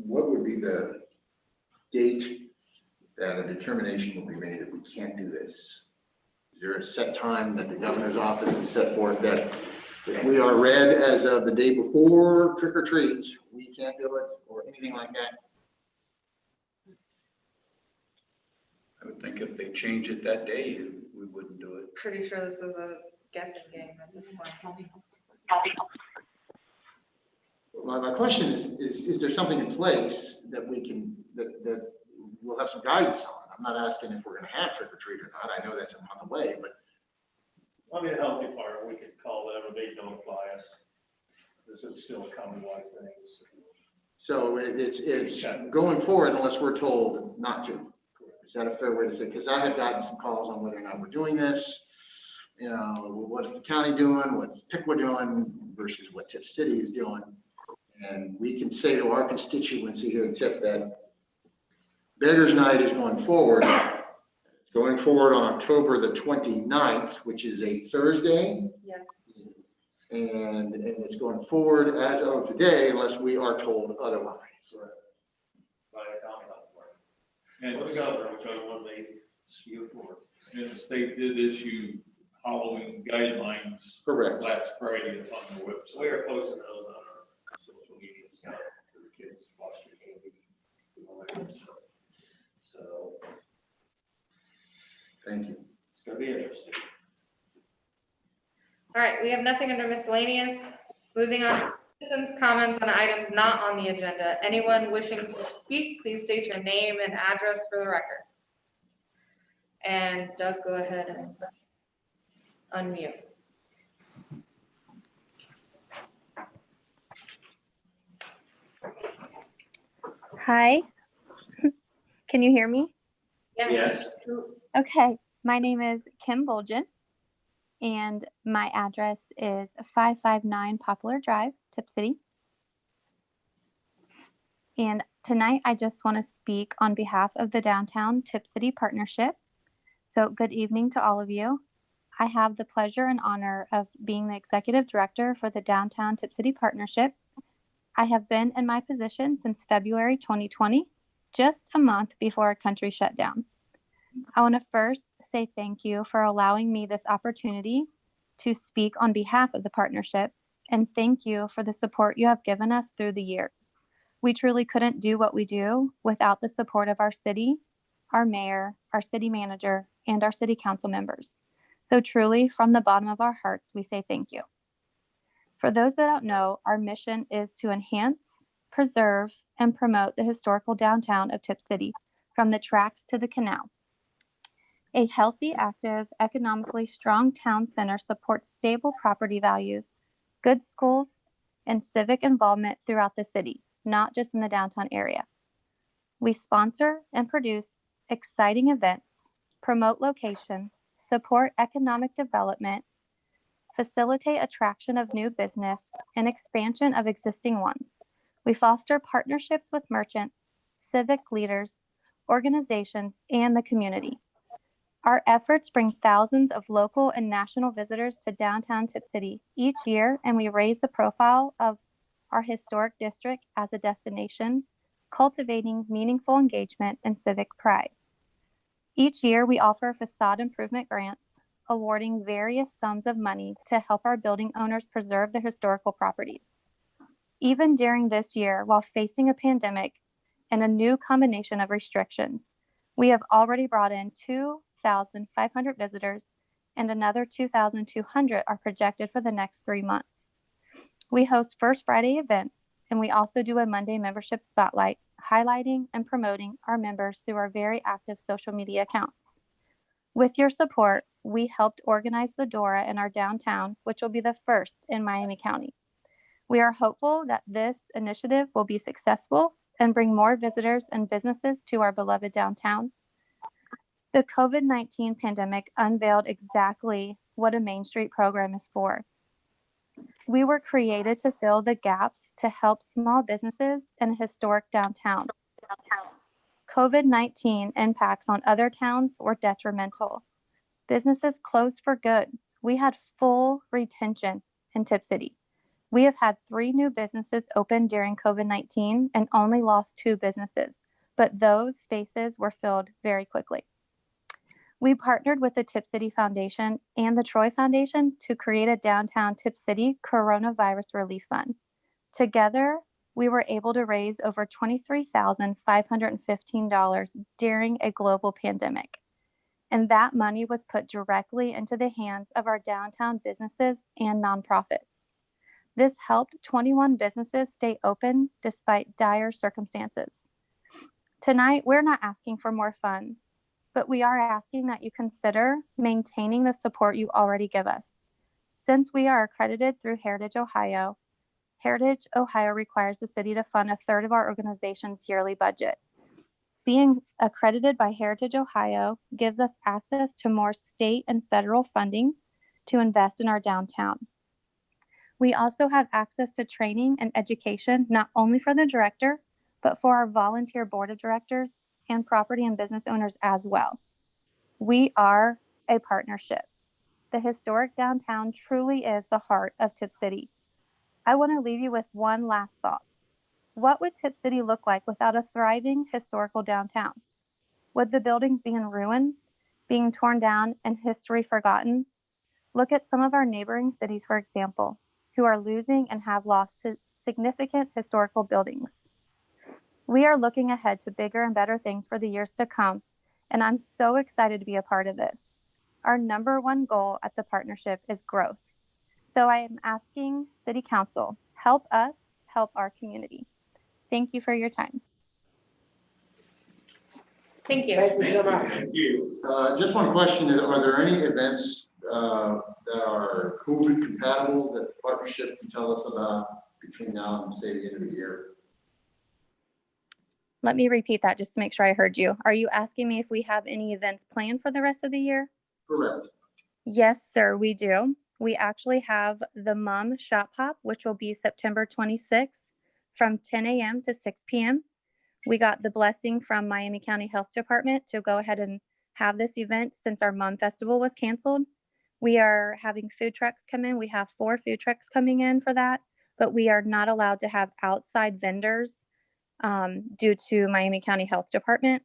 what would be the date that a determination will be made that we can't do this? Is there a set time that the governor's office has set forth that if we are red as of the day before trick or treat, we can't do it, or anything like that? I would think if they change it that day, we wouldn't do it. Pretty sure this is a guessing game at this point. My question is there something in place that we can, that we'll have some guidance on? I'm not asking if we're gonna have trick or treat or not. I know that's a month away, but Let me help you, part. We could call them and they notify us. This is still a countywide thing. so it's going forward unless we're told not to. Is that a fair way to say? Because I have gotten some calls on whether or not we're doing this. You know, what is the county doing? What's Piqua doing versus what Tip City is doing? And we can say to our constituency here in Tip that Beggars Night is going forward. It's going forward on October the 29th, which is a Thursday. Yeah. And it's going forward as of today unless we are told otherwise. By the county. And the governor, which I want to spew for. And the state did issue Halloween guidelines. Correct. Last Friday, it's on the website. We are posting those on our social media stuff for the kids, watch their candy, and all that good stuff. So Thank you. it's gonna be interesting. All right, we have nothing under miscellaneous. Moving on to citizens' comments on items not on the agenda. Anyone wishing to speak, please state your name and address for the record. And Doug, go ahead and unmute. Hi, can you hear me? Yes. Okay, my name is Kim Bolgen, and my address is 559 Poplar Drive, Tip City. And tonight, I just want to speak on behalf of the Downtown Tip City Partnership. So good evening to all of you. I have the pleasure and honor of being the Executive Director for the Downtown Tip City Partnership. I have been in my position since February 2020, just a month before our country shut down. I want to first say thank you for allowing me this opportunity to speak on behalf of the partnership, and thank you for the support you have given us through the years. We truly couldn't do what we do without the support of our city, our mayor, our city manager, and our city council members. So truly, from the bottom of our hearts, we say thank you. For those that don't know, our mission is to enhance, preserve, and promote the historical downtown of Tip City, from the tracks to the canal. A healthy, active, economically strong town center supports stable property values, good schools, and civic involvement throughout the city, not just in the downtown area. We sponsor and produce exciting events, promote location, support economic development, facilitate attraction of new business, and expansion of existing ones. We foster partnerships with merchants, civic leaders, organizations, and the community. Our efforts bring thousands of local and national visitors to downtown Tip City each year, and we raise the profile of our historic district as a destination, cultivating meaningful engagement and civic pride. Each year, we offer facade improvement grants, awarding various sums of money to help our building owners preserve their historical properties. Even during this year, while facing a pandemic and a new combination of restrictions, we have already brought in 2,500 visitors, and another 2,200 are projected for the next 3 months. We host First Friday events, and we also do a Monday membership spotlight, highlighting and promoting our members through our very active social media accounts. With your support, we helped organize the Dora in our downtown, which will be the first in Miami County. We are hopeful that this initiative will be successful and bring more visitors and businesses to our beloved downtown. The COVID-19 pandemic unveiled exactly what a Main Street program is for. We were created to fill the gaps to help small businesses in a historic downtown. COVID-19 impacts on other towns were detrimental. Businesses closed for good. We had full retention in Tip City. We have had 3 new businesses open during COVID-19 and only lost 2 businesses, but those spaces were filled very quickly. We partnered with the Tip City Foundation and the Troy Foundation to create a downtown Tip City Coronavirus Relief Fund. Together, we were able to raise over $23,515 during a global pandemic. And that money was put directly into the hands of our downtown businesses and nonprofits. This helped 21 businesses stay open despite dire circumstances. Tonight, we're not asking for more funds, but we are asking that you consider maintaining the support you already give us. Since we are accredited through Heritage Ohio, Heritage Ohio requires the city to fund 1/3 of our organization's yearly budget. Being accredited by Heritage Ohio gives us access to more state and federal funding to invest in our downtown. We also have access to training and education, not only for the director, but for our volunteer board of directors and property and business owners as well. We are a partnership. The historic downtown truly is the heart of Tip City. I want to leave you with one last thought. What would Tip City look like without a thriving historical downtown? Would the buildings be in ruin being torn down and history forgotten. Look at some of our neighboring cities, for example, who are losing and have lost significant historical buildings. We are looking ahead to bigger and better things for the years to come, and I'm so excited to be a part of this. Our number one goal at the partnership is growth. So I am asking City Council, help us help our community. Thank you for your time. Thank you. Thank you. Just one question, are there any events that are COVID compatible that the partnership can tell us about between now and say the end of the year? Let me repeat that just to make sure I heard you. Are you asking me if we have any events planned for the rest of the year? Correct. Yes, sir, we do. We actually have the Mum Shop Hop, which will be September 26th from 10 a.m. to 6 p.m. We got the blessing from Miami County Health Department to go ahead and have this event since our Mum Festival was canceled. We are having food trucks come in. We have 4 food trucks coming in for that, but we are not allowed to have outside vendors due to Miami County Health Department.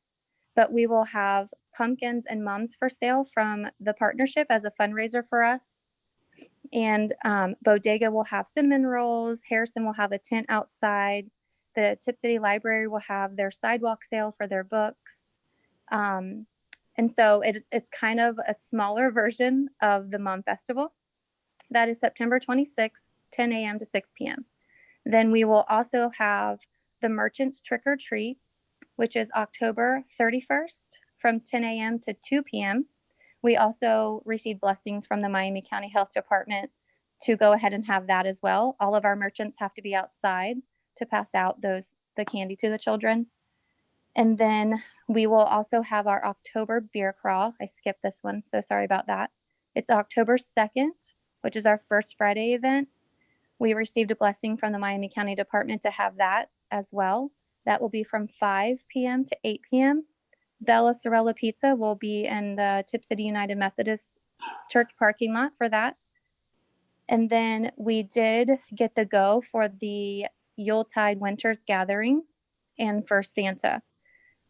But we will have pumpkins and mums for sale from the partnership as a fundraiser for us. And Bodega will have cinnamon rolls. Harrison will have a tent outside. The Tip City Library will have their sidewalk sale for their books. And so it's kind of a smaller version of the Mum Festival. That is September 26th, 10 a.m. to 6 p.m. Then we will also have the Merchants Trick or Treat, which is October 31st from 10 a.m. to 2 p.m. We also received blessings from the Miami County Health Department to go ahead and have that as well. All of our merchants have to be outside to pass out the candy to the children. And then we will also have our October beer crawl. I skipped this one, so sorry about that. It's October 2nd, which is our first Friday event. We received a blessing from the Miami County Department to have that as well. That will be from 5 p.m. to 8 p.m. Bella Sorella Pizza will be in the Tip City United Methodist Church parking lot for that. And then we did get the go for the Yuletide Winters Gathering and for Santa.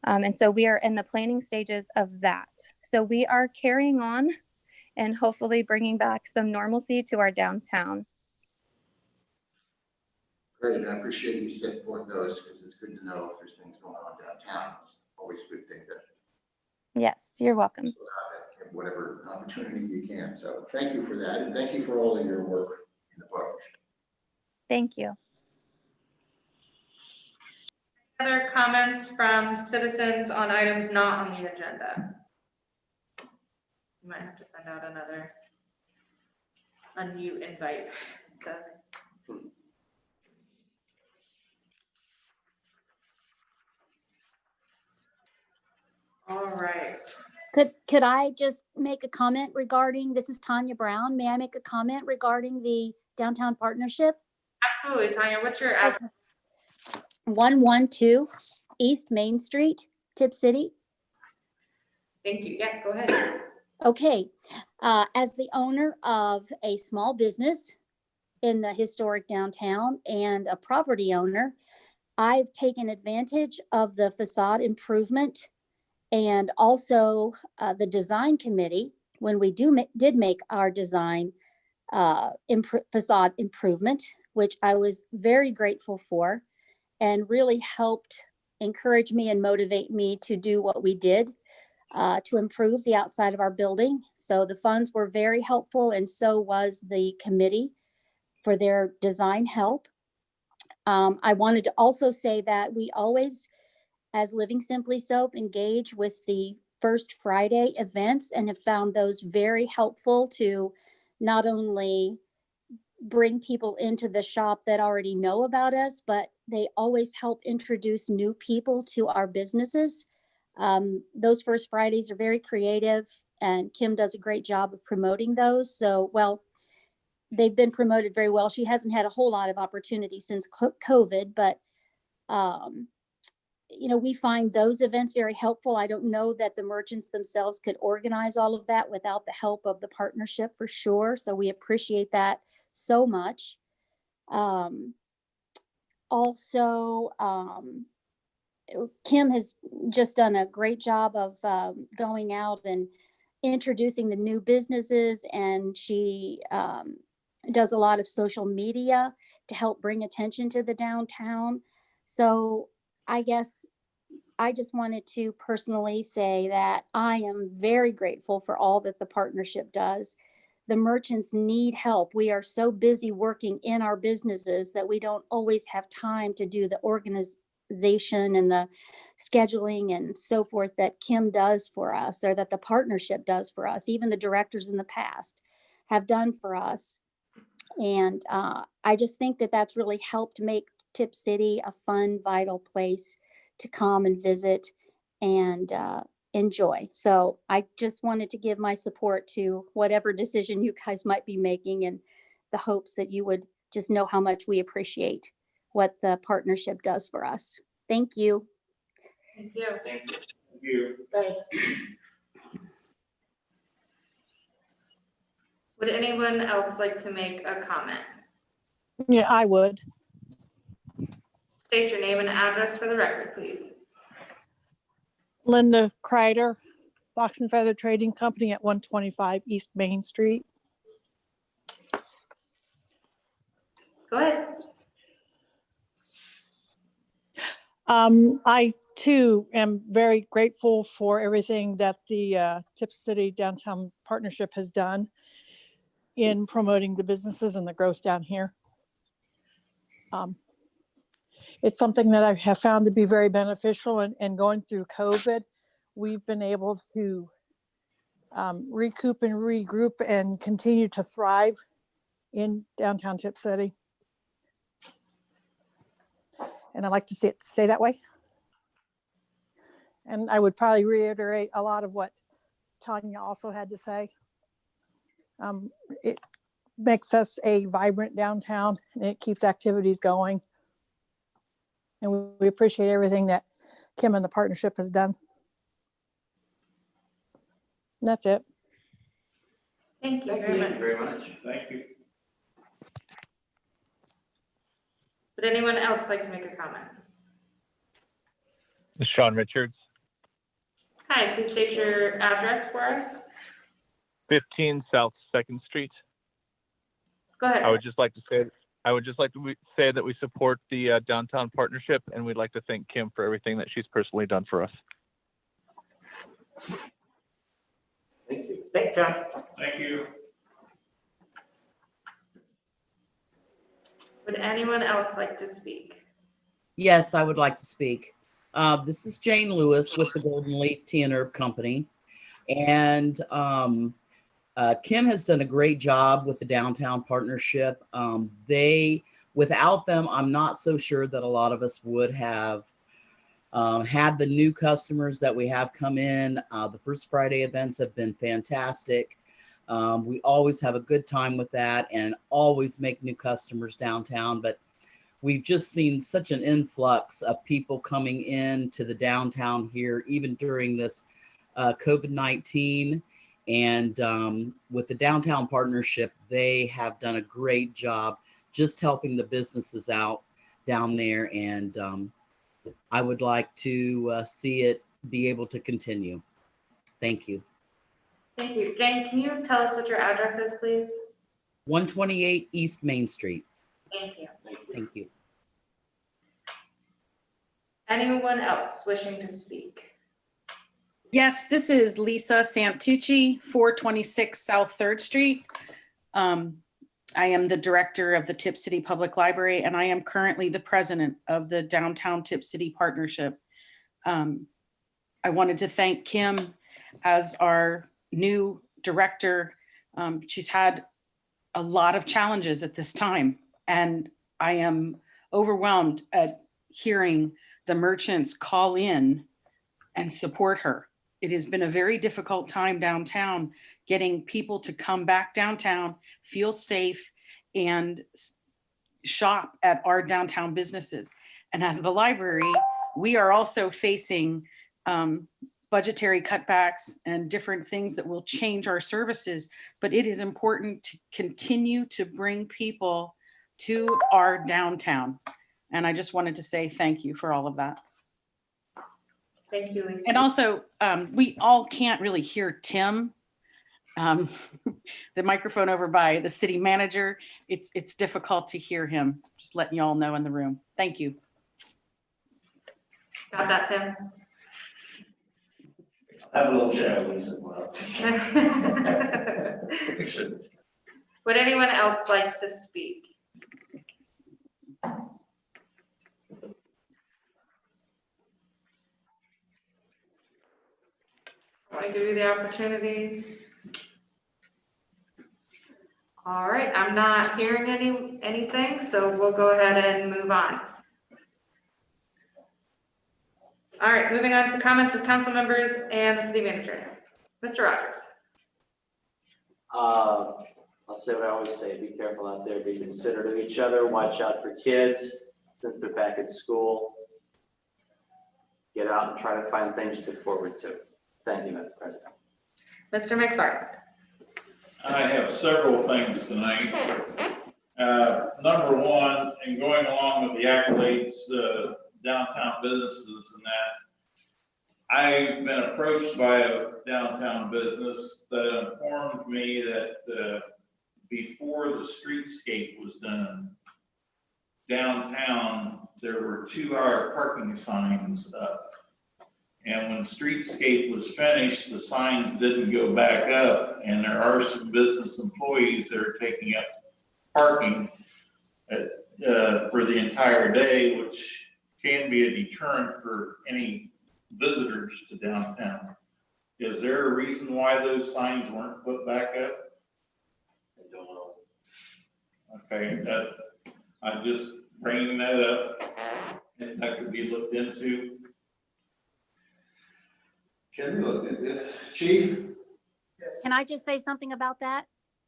And so we are in the planning stages of that. So we are carrying on and hopefully bringing back some normalcy to our downtown. Great, and I appreciate you setting forth those because it's good to know if there's things going on downtown. It's always a good thing to Yes, you're welcome. have whatever opportunity you can. So thank you for that, and thank you for all of your work in the book. Thank you. Other comments from citizens on items not on the agenda? You might have to send out another unmute invite. All right. Could I just make a comment regarding, this is Tanya Brown. May I make a comment regarding the downtown partnership? Absolutely, Tanya. What's your address? 112 East Main Street, Tip City. Thank you. Yeah, go ahead. Okay. As the owner of a small business in the historic downtown and a property owner, I've taken advantage of the facade improvement and also the design committee when we did make our design facade improvement, which I was very grateful for and really helped encourage me and motivate me to do what we did to improve the outside of our building. So the funds were very helpful, and so was the committee for their design help. I wanted to also say that we always, as Living Simply Soap, engage with the First Friday events and have found those very helpful to not only bring people into the shop that already know about us, but they always help introduce new people to our businesses. Those First Fridays are very creative, and Kim does a great job of promoting those. So, well, they've been promoted very well. She hasn't had a whole lot of opportunity since COVID, but you know, we find those events very helpful. I don't know that the merchants themselves could organize all of that without the help of the partnership for sure. So we appreciate that so much. Also, Kim has just done a great job of going out and introducing the new businesses, and she does a lot of social media to help bring attention to the downtown. So I guess I just wanted to personally say that I am very grateful for all that the partnership does. The merchants need help. We are so busy working in our businesses that we don't always have time to do the organization and the scheduling and so forth that Kim does for us, or that the partnership does for us. Even the directors in the past have done for us. And I just think that that's really helped make Tip City a fun, vital place to come and visit and enjoy. So I just wanted to give my support to whatever decision you guys might be making, and the hopes that you would just know how much we appreciate what the partnership does for us. Thank you. Thank you. Thank you. Thank you. Thanks. Would anyone else like to make a comment? Yeah, I would. State your name and address for the record, please. Linda Kreider, Fox and Feather Trading Company at 125 East Main Street. Go ahead. I too am very grateful for everything that the Tip City Downtown Partnership has done in promoting the businesses and the growth down here. It's something that I have found to be very beneficial, and going through COVID, we've been able to recoup and regroup and continue to thrive in downtown Tip City. And I'd like to see it stay that way. And I would probably reiterate a lot of what Tanya also had to say. It makes us a vibrant downtown, and it keeps activities going. And we appreciate everything that Kim and the partnership has done. And that's it. Thank you Thank very you much. very much. Thank you. Would anyone else like to make a comment? This is Sean Richards, Hi, please state your address for us. 15 South 2nd Street. Go ahead. I would just like to say that we support the downtown partnership, and we'd like to thank Kim for everything that she's personally done for us. Thank you. Thanks, John. Thank you. Would anyone else like to speak? Yes, I would like to speak. This is Jane Lewis with the Golden Leaf Tea and Herb Company. And Kim has done a great job with the downtown partnership. Without them, I'm not so sure that a lot of us would have had the new customers that we have come in. The First Friday events have been fantastic. We always have a good time with that and always make new customers downtown, but we've just seen such an influx of people coming in to the downtown here, even during this COVID-19. And with the downtown partnership, they have done a great job just helping the businesses out down there. And I would like to see it be able to continue. Thank you. Thank you. Jane, can you tell us what your address is, please? 128 East Main Street. Thank you. Thank you. Anyone else wishing to speak? Yes, this is Lisa Santucci, 426 South 3rd Street. I am the director of the Tip City Public Library, and I am currently the president of the Downtown Tip City Partnership. I wanted to thank Kim as our new director. She's had a lot of challenges at this time, and I am overwhelmed at hearing the merchants call in and support her. It has been a very difficult time downtown, getting people to come back downtown, feel safe, and shop at our downtown businesses. And as the library, we are also facing budgetary cutbacks and different things that will change our services, but it is important to continue to bring people to our downtown. And I just wanted to say thank you for all of that. Thank you, Lisa. And also, we all can't really hear Tim um, the microphone over by the city manager. It's difficult to hear him. Just letting you all know in the room. Thank you. Got that, Tim? Have a little chat with Lisa. Would anyone else like to speak? I give you the opportunity. All right, I'm not hearing anything, so we'll go ahead and move on. All right, moving on to comments of council members and the city manager. Mr. Rogers. I'll say what I always say, be careful out there, be considerate of each other, watch out for kids since they're back at school. Get out and try to find things to look forward to. Thank you, Madam President. Mr. McFarland. I have several things tonight. Number one, and going along with the accolades, downtown businesses and that, I've been approached by a downtown business that informed me that before the streetscape was done downtown, there were 2-hour parking signs up. And when streetscape was finished, the signs didn't go back up, and there are some business employees that are taking up parking for the entire day, which can be a deterrent for any visitors to downtown. Is there a reason why those signs weren't put back up? I don't know. Okay, I'm just bringing that up, and that could be looked into. Can we look at it? Chief? Can I just say something about that?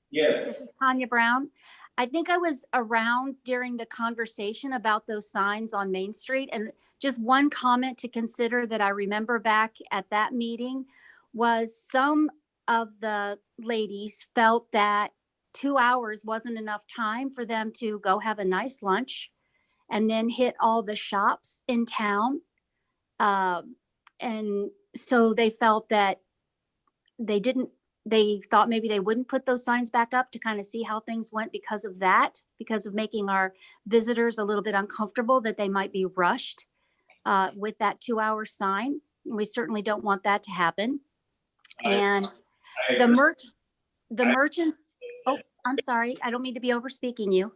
Yes. This is Tanya Brown. I think I was around during the conversation about those signs on Main Street. And just one comment to consider that I remember back at that meeting was some of the ladies felt that 2 hours wasn't enough time for them to go have a nice lunch and then hit all the shops in town. And so they felt that they thought maybe they wouldn't put those signs back up to kind of see how things went because of that, because of making our visitors a little bit uncomfortable that they might be rushed with that 2-hour sign. We certainly don't want that to happen. And the merchants, oh, I'm sorry, I don't mean to be over speaking you.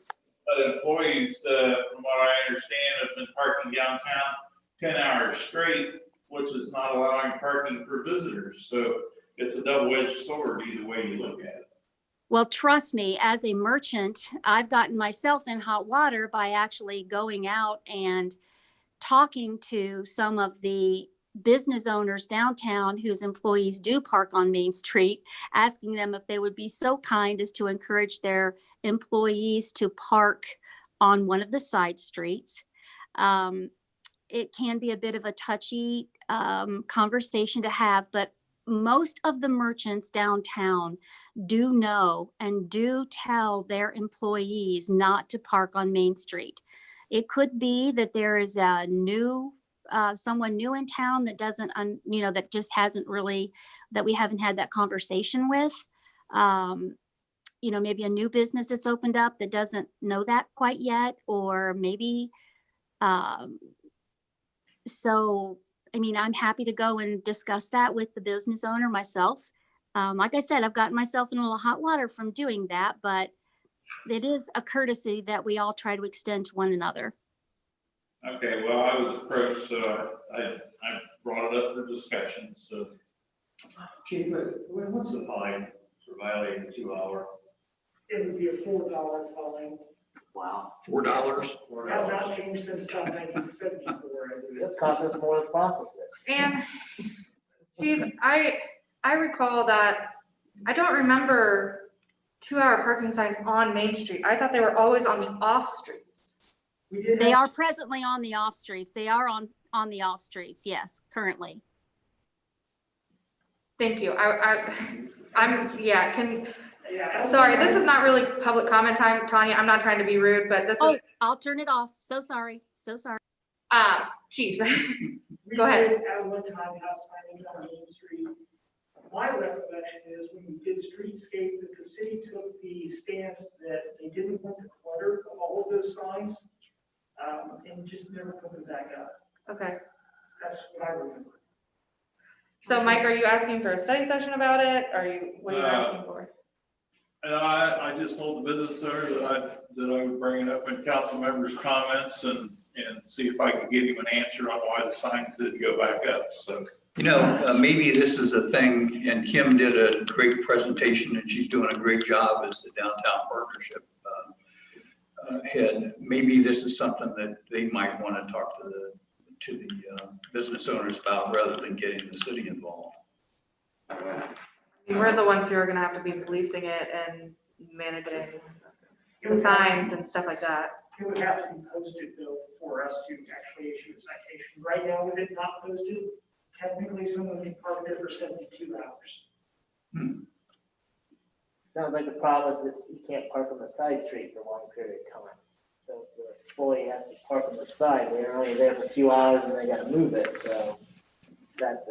But employees, from what I understand, have been parking downtown 10 hours straight, which is not allowing parking for visitors. So it's a double-edged sword either way you look at it. Well, trust me, as a merchant, I've gotten myself in hot water by actually going out and talking to some of the business owners downtown whose employees do park on Main Street, asking them if they would be so kind as to encourage their employees to park on one of the side streets. It can be a bit of a touchy conversation to have, but most of the merchants downtown do know and do tell their employees not to park on Main Street. It could be that there is a someone new in town that doesn't, that just hasn't really, that we haven't had that conversation with. Maybe a new business that's opened up that doesn't know that quite yet, or maybe, I'm happy to go and discuss that with the business owner myself. Like I said, I've gotten myself in a little hot water from doing that, but it is a courtesy that we all try to extend to one another. Okay, well, I was approached, so I brought it up for discussion, so. Chief, what's the fine for violating the 2-hour? It would be a $4 fine. Wow. $4? Has not changed since 1974. It costs us more to process it. And Chief, I recall that I don't remember 2-hour parking signs on Main Street. I thought they were always on the off streets. They are presently on the off streets. They are on the off streets. Yes, currently. Thank you. Sorry, this is not really public comment time, Tanya. I'm not trying to be rude, but this is. I'll turn it off. So sorry. Chief, go ahead. At one time, have signage on Main Street my recollection is when we did streetscape, that the city took the stance that they didn't want to clutter all of those signs, and just never put them back up. Okay. That's what I remember. So Mike, are you asking for a study session about it? What are you asking for? And I just told the business owner that I would bring it up in council members' comments and see if I could give him an answer on why the signs didn't go back up, so. Maybe this is a thing, and Kim did a great presentation, and she's doing a great job as the downtown partnership head. Maybe this is something that they might want to talk to the business owners about rather than getting the city involved. We're the ones who are gonna have to be policing it and managing the signs and stuff like that. It would have to be posted though for us to actually issue a citation. Right now, with it not posted, technically someone can park there for 72 hours. Sounds like the problem is that you can't park on the side street for a long period of time. So if the employee has to park on the side, they're only there for 2 hours and they gotta move it, so that's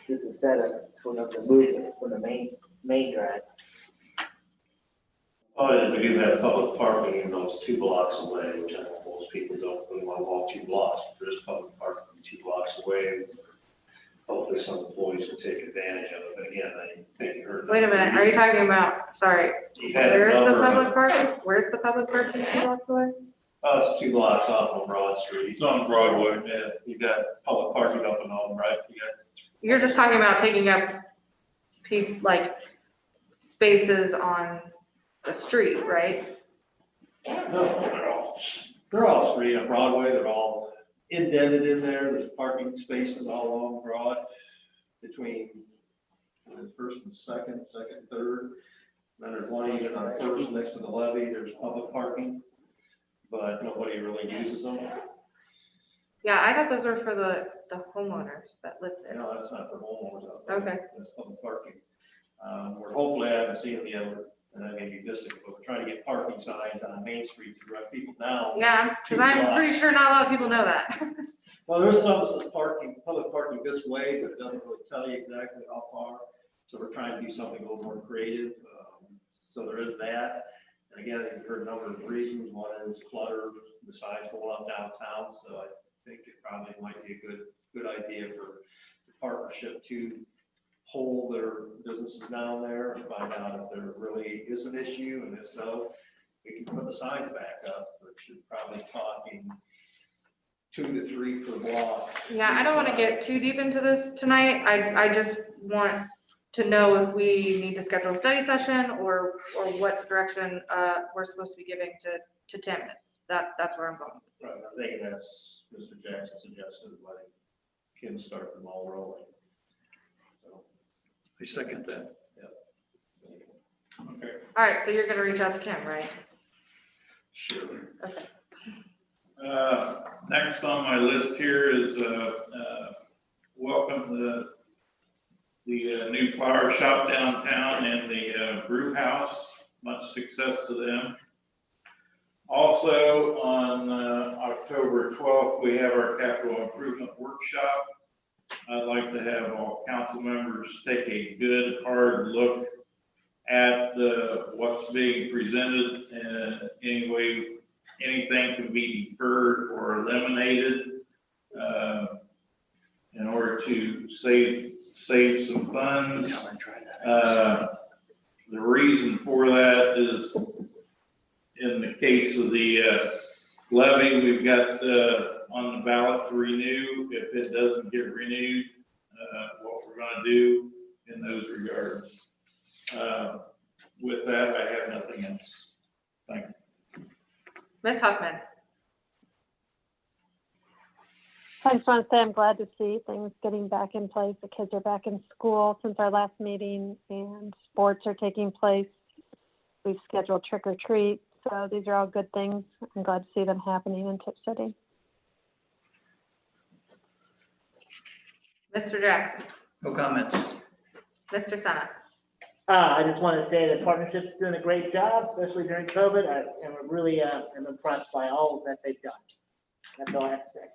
this is set up for them to move it from the main drag. Oh, they do have public parking, even though it's 2 blocks away, which I know most people don't really want to walk 2 blocks. There's public parking 2 blocks away. Hopefully some employees will take advantage of it, but again, I think you heard. Wait a minute, are you talking about, sorry, You had a where's the number of- public parking? Where's the public parking 2 blocks away? Oh, it's 2 blocks off on Broad Street. It's on Broadway. Yeah, you got public parking up and on, right? You're just talking about taking up like spaces on the street, right? No, they're all street on Broadway, they're all indented in there, there's parking spaces all along Broad between first and second, third. Then there's one even on First next to the levee, there's public parking, but nobody really uses them. Yeah, I thought those were for the homeowners that live there. No, that's not for homeowners out there. Okay. That's public parking. We're hopefully, I haven't seen them yet, and I may be missing, but we're trying to get parking signs on Main Street to direct people down. Yeah, because I'm pretty sure not a lot of people know that. Well, there's some that says parking, public parking this way, but it doesn't really tell you exactly how far. So we're trying to do something a little more creative. So there is that. And again, you've heard a number of reasons. One is clutter, the signs going up downtown. So I think it probably might be a good idea for the partnership to hold their businesses down there and find out if there really is an issue. And if so, we can put the signs back up, which is probably talking 2 to 3 per block. Yeah, I don't want to get too deep into this tonight. I just want to know if we need to schedule a study session or what direction we're supposed to be giving to Tim. That's where I'm going. Right, I think that's Mr. Jackson suggested, letting Kim start the ball rolling. So, I second that. Okay. All right, so you're gonna reach out to Kim, right? Sure. Okay. Next on my list here is welcome the new flower shop downtown and the brew house. Much success to them. Also, on October 12th, we have our capital improvement workshop. I'd like to have all council members take a good, hard look at what's being presented, and anything can be deferred or eliminated in order to save some funds. The reason for that is, in the case of the levy, we've got on the ballot to renew. If it doesn't get renewed, what we're going to do in those regards. With that, I have nothing else. Thank you. Ms. Huffman. I just want to say I'm glad to see things getting back in place. The kids are back in school since our last meeting and sports are taking place. We've scheduled trick or treat. So these are all good things. I'm glad to see them happening in Tip City. Mr. Jackson. No comments. Mr. Senna. I just want to say the partnership's doing a great job, especially during COVID. And we're really am impressed by all that they've done. That's all I have to say.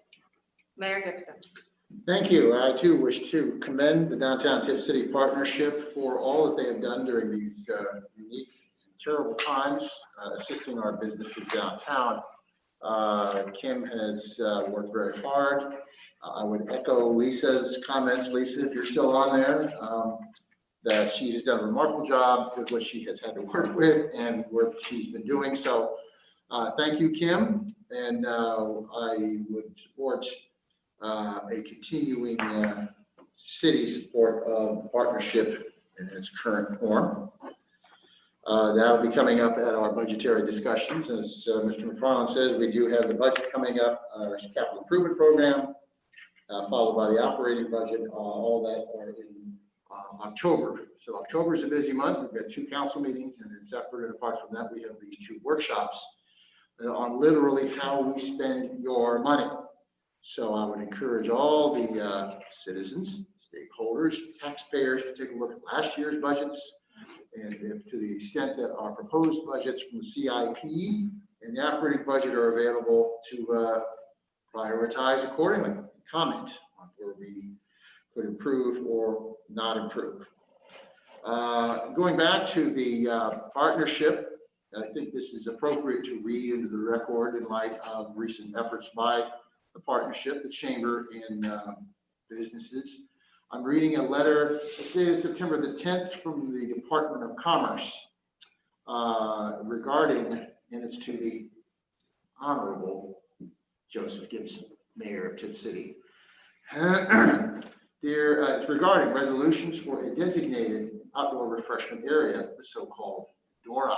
Mayor Gibson. Thank you. I too wish to commend the Downtown Tip City Partnership for all that they have done during these unique, terrible times, assisting our businesses downtown. Kim has worked very hard. I would echo Lisa's comments. Lisa, if you're still on there, that she has done a remarkable job with what she has had to work with and what she's been doing. So thank you, Kim. And I would support a continuing city support of the partnership in its current form. That will be coming up at our budgetary discussions. As Mr. McFarland says, we do have the budget coming up, our capital improvement program, followed by the operating budget, all that are in October. So October is a busy month. We've got 2 council meetings, and then separate and apart from that, we have these 2 workshops on literally how we spend your money. So I would encourage all the citizens, stakeholders, taxpayers to take a look at last year's budgets, and if to the extent that our proposed budgets from the CIP and the operating budget are available, to prioritize accordingly, comment on where we could improve or not improve. Going back to the partnership, I think this is appropriate to read into the record in light of recent efforts by the partnership, the chamber, and businesses. I'm reading a letter dated September the 10th from the Department of Commerce regarding, and it's to the Honorable Joseph Gibson, Mayor of Tip City. It's regarding resolutions for a designated outdoor refreshment area, the so-called DORA.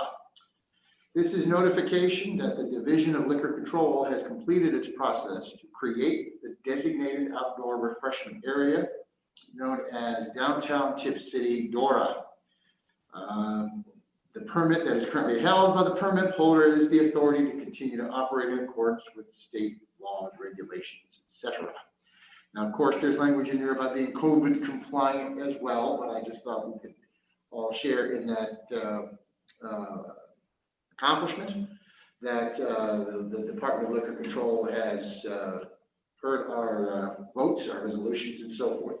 This is notification that the Division of Liquor Control has completed its process to create the designated outdoor refreshment area known as Downtown Tip City DORA. The permit that is currently held by the permit holder is the authority to continue to operate in accordance with state laws, regulations, etc. Now, of course, there's language in here about being COVID compliant as well, but I just thought we could all share in that accomplishment that the Department of Liquor Control has heard our votes, our resolutions, and so forth.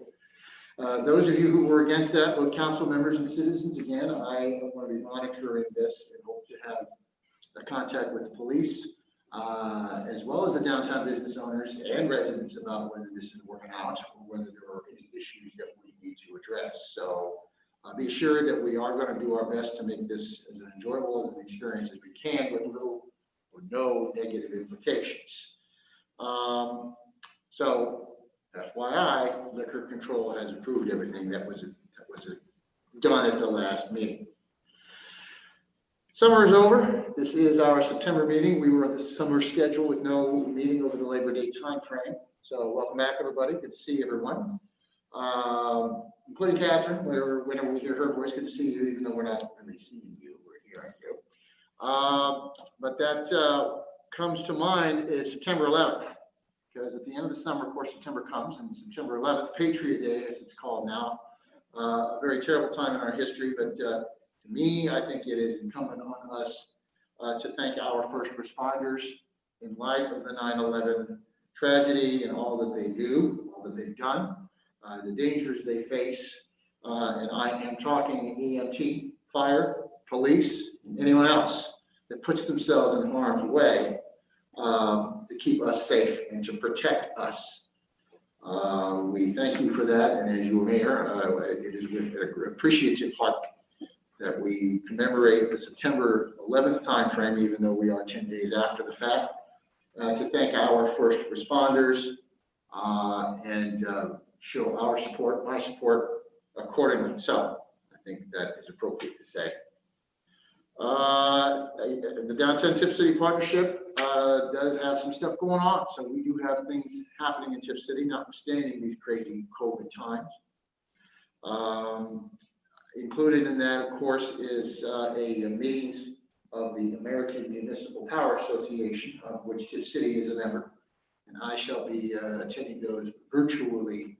Those of you who were against that, both council members and citizens, again, I want to be monitoring this and hope to have a contact with the police, as well as the downtown business owners and residents about whether this is working out or whether there are any issues that we need to address. So be assured that we are going to do our best to make this as enjoyable as an experience as we can with little or no negative implications. So FYI, Liquor Control has approved everything that was done at the last meeting. Summer is over. This is our September meeting. We were on the summer schedule with no meeting over the Labor Day timeframe. So welcome back, everybody. Good to see everyone, including Catherine. Whenever we hear her voice, good to see you, even though we're not really seeing you. We're hearing you. But that comes to mind is September 11th. Because at the end of the summer, of course, September comes, and September 11th, Patriot Day, as it's called now, a very terrible time in our history. But to me, I think it is incumbent on us to thank our first responders in light of the 9/11 tragedy and all that they do, all that they've done, the dangers they face. And I am talking EMT, fire, police, anyone else that puts themselves in harm's way to keep us safe and to protect us. We thank you for that, and as your mayor, it is with an appreciative heart that we commemorate the September 11th timeframe, even though we are 10 days after the fact, to thank our first responders and show our support, my support accordingly. So I think that is appropriate to say. The Downtown Tip City Partnership does have some stuff going on. So we do have things happening in Tip City, notwithstanding these crazy COVID times. Included in that, of course, is a meetings of the American Municipal Power Association, of which Tip City is a member. And I shall be attending those virtually.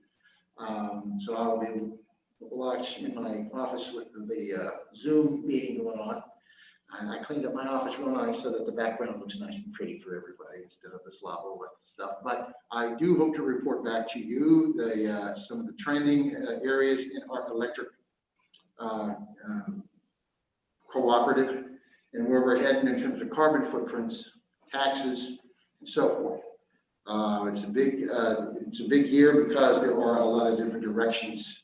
So I'll be locked in my office with the Zoom meeting going on. I cleaned up my office real nice so that the background looks nice and pretty for everybody instead of this lava with stuff. But I do hope to report back to you some of the trending areas in our electric cooperative and where we're heading in terms of carbon footprints, taxes, and so forth. It's a big year because there are a lot of different directions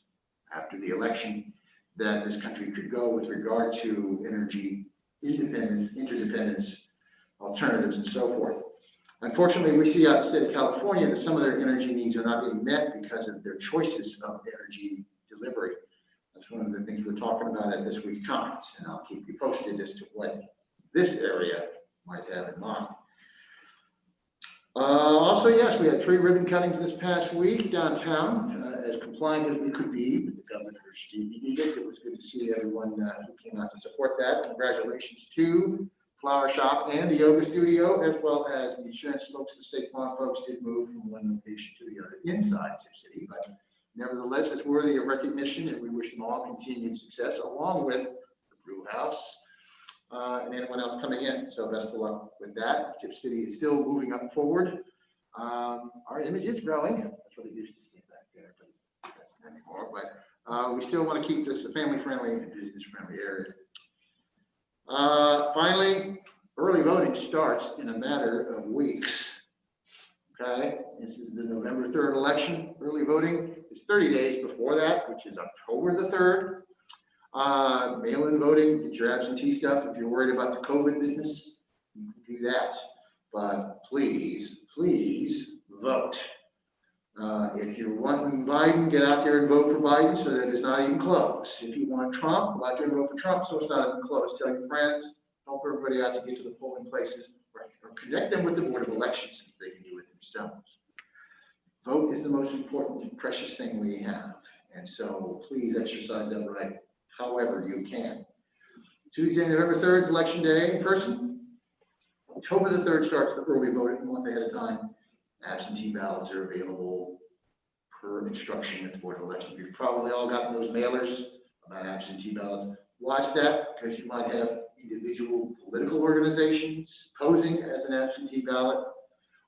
after the election that this country could go with regard to energy independence, interdependence, alternatives, and so forth. Unfortunately, we see out in the state of California that some of their energy needs are not being met because of their choices of energy delivery. That's one of the things we're talking about at this week's conference, and I'll keep you posted as to what this area might have in mind. Also, yes, we had 3 ribbon cuttings this past week downtown, as compliant as we could be with the governor's edict. It was good to see everyone who came out to support that. Congratulations to Flower Shop and the yoga studio, as well as the insurance folks, the State Farm folks did move from one location to the other inside Tip City. But nevertheless, it's worthy of recognition, and we wish them all continued success, along with the brew house and anyone else coming in. So best of luck with that. Tip City is still moving up forward. Our image is growing. That's what it used to seem back there, but that's not anymore. But we still want to keep this a family-friendly and business-friendly area. Finally, early voting starts in a matter of weeks. Okay, this is the November 3rd election. Early voting is 30 days before that, which is October the 3rd. Mail-in voting, get your absentee stuff. If you're worried about the COVID business, you can do that. But please, please vote. If you're wanting Biden, get out there and vote for Biden so that it's not even close. If you want Trump, go out there and vote for Trump so it's not even close. Tell your friends, help everybody out to get to the polling places, or connect them with the Board of Elections so they can do it themselves. Vote is the most important, precious thing we have. And so please exercise that right however you can. Tuesday, November 3rd is election day in person. October the 3rd starts the early voting a month ahead of time. Absentee ballots are available per instruction at the Board of Elections. You've probably all gotten those mailers about absentee ballots. Watch that, because you might have individual political organizations posing as an absentee ballot,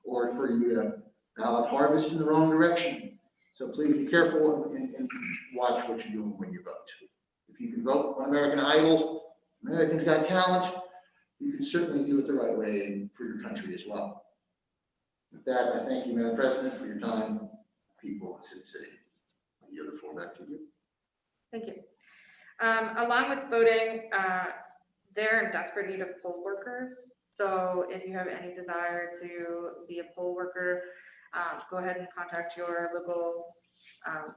or for you to ballot harvest in the wrong direction. So please be careful and watch what you're doing when you vote. If you can vote on American Idol, Americans Got Talent, you can certainly do it the right way for your country as well. With that, I thank you, Madam President, for your time, people of Tip City. I yield the floor back to you. Thank you. Along with voting, they're in desperate need of poll workers. So if you have any desire to be a poll worker, go ahead and contact your local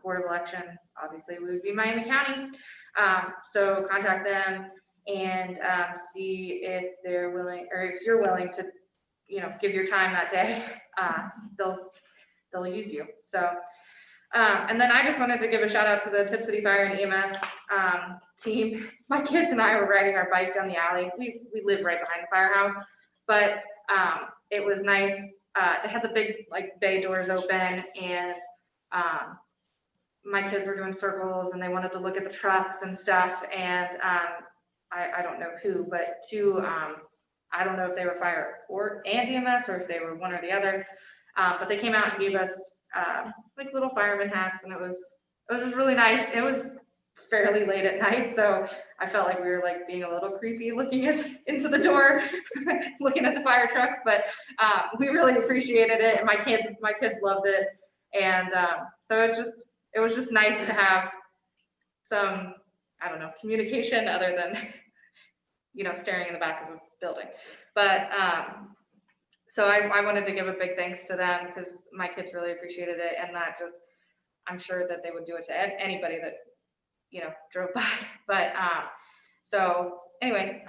Board of Elections. Obviously, we would be Miami County. So contact them and see if they're willing, or if you're willing to, give your time that day. They'll use you. So, and then I just wanted to give a shout out to the Tip City Fire and EMS team. My kids and I were riding our bike down the alley. We live right behind the firehouse, but it was nice. They had the big bay doors open, and my kids were doing circles and they wanted to look at the trucks and stuff. And I don't know who, but I don't know if they were fire and EMS or if they were one or the other. But they came out and gave us little fireman hats, and it was just really nice. It was fairly late at night, so I felt like we were being a little creepy looking into the door, looking at the fire trucks. But we really appreciated it, and my kids loved it. And so it was just nice to have some, I don't know, communication other than staring in the back of a building. But so I wanted to give a big thanks to them because my kids really appreciated it, and that just, I'm sure that they would do it to anybody that drove by. But so anyway,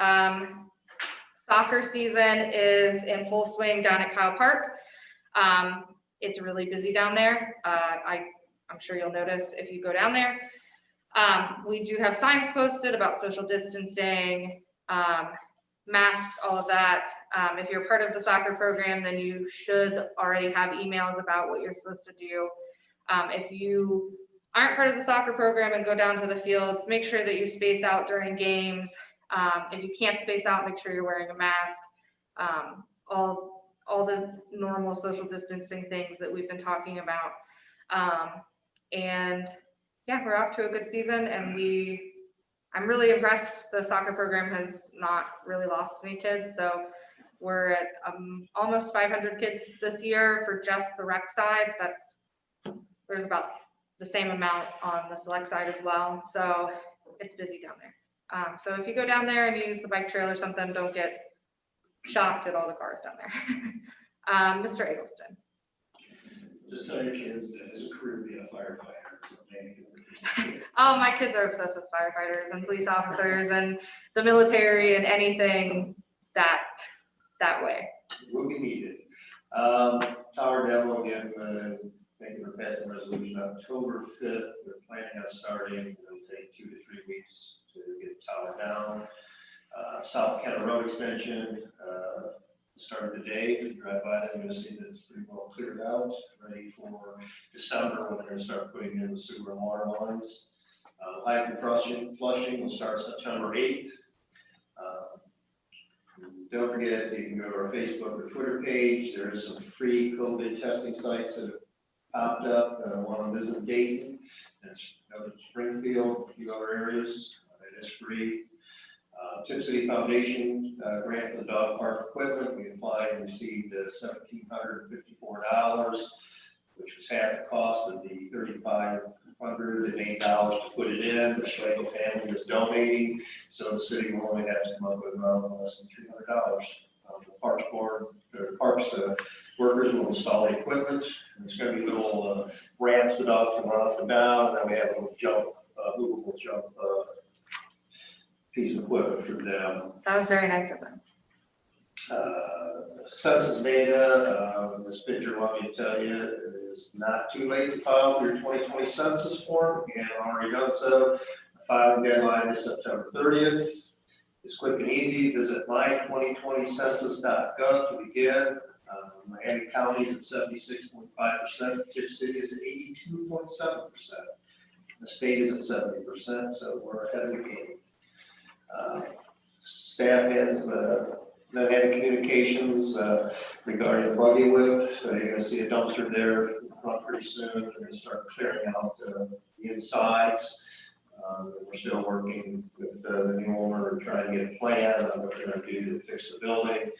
soccer season is in full swing down at Kyle Park. It's really busy down there. I'm sure you'll notice if you go down there. We do have signs posted about social distancing, masks, all of that. If you're part of the soccer program, then you should already have emails about what you're supposed to do. If you aren't part of the soccer program and go down to the field, make sure that you space out during games. If you can't space out, make sure you're wearing a mask. All the normal social distancing things that we've been talking about. And yeah, we're off to a good season, and I'm really impressed. The soccer program has not really lost any kids, so we're at almost 500 kids this year for just the rec side. There's about the same amount on the select side as well, so it's busy down there. So if you go down there and you use the bike trail or something, don't get shocked at all the cars down there. Mr. Eggleston. Just tell your kids that as a career, be a firefighter. So maybe. Oh, my kids are obsessed with firefighters and police officers and the military and anything that way. Will be needed. Tower demo again, thank you for passing resolution October 5th. We're planning on starting. It'll take 2 to 3 weeks to get the tower down. South Kenner Road extension, started today. If you drive by there, you're going to see that it's pretty well cleared out, ready for December when they're going to start putting in the sewer and water lines. Hydrant flushing will start September 8th. Don't forget, you can go to our Facebook or Twitter page. There is some free COVID testing sites that have popped up. One of them is in Dayton, and another in Springfield, a few other areas. It is free. Tip City Foundation grant for the dog park equipment. We applied and received $1,754, which was half the cost of the $3,508 to put it in. The Schlegel family is donating, so the city will only have to come up with less than $300. The Parks Board, the Parks workers will install the equipment. And there's going to be little ramps the dogs can run up and down, and then we have a little jump, movable jump piece of equipment for them. That was very nice of them. Census data, this picture, let me tell you, it is not too late to file for your 2020 census form. Again, I've already done so. The filing deadline is September 30th. It's quick and easy. Visit my2020census.gov to begin. Miami County is at 76.5%. Tip City is at 82.7%. The state is at 70%, so we're ahead of the game. Staff has been having communications regarding buggy whip. So you're going to see a dumpster there in front pretty soon. They're going to start clearing out the insides. We're still working with the new owner, trying to get a plan on what they're going to do to fix the building.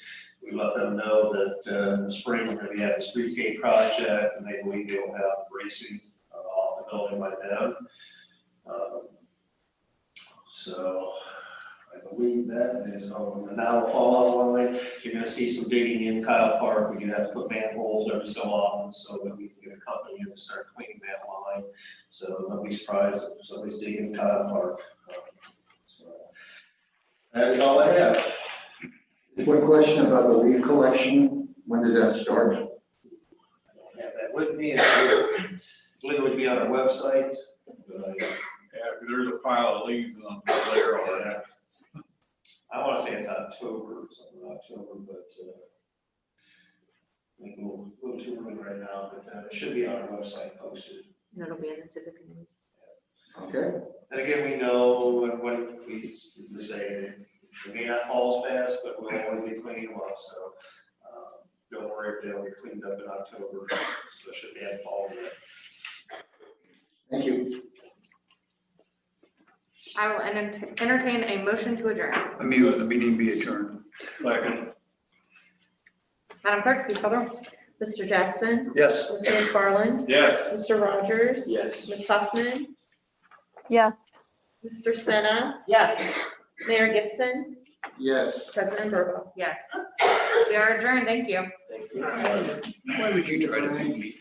We let them know that in the spring we're going to be at the streetscape project, and they believe they'll have racing off the building by then. So I believe that is now fall out one way. You're going to see some digging in Kyle Park. We do have to put manholes every so often so that we can get a company in to start cleaning that line. So don't be surprised if somebody's digging in Kyle Park. So that is all I have. One question about the leaf collection. When does that start? I don't have that with me. I believe it would be on our website. Yeah, there's a pile of leaves on there already. I want to say it's October, something in October, but I think a little too early right now, but it should be on our website posted. And it'll be in the Tippecanoe News. Okay. And again, we know what we, as they say, we may not fall as fast, but we'll only be cleaning them up, so don't worry if they'll be cleaned up in October, so it should be in fall yet. Thank you. I will entertain a motion to adjourn. I move the meeting be adjourned. Second. Madam Clerk, please call the roll. Mr. Jackson? Yes. Mr. McFarland? Yes. Mr. Rogers? Yes. Ms. Huffman? Yes. Mr. Senna? Yes. Mayor Gibson? Yes. President Burwell? Yes. We are adjourned. Thank you. Thank you. Why would you try to make me?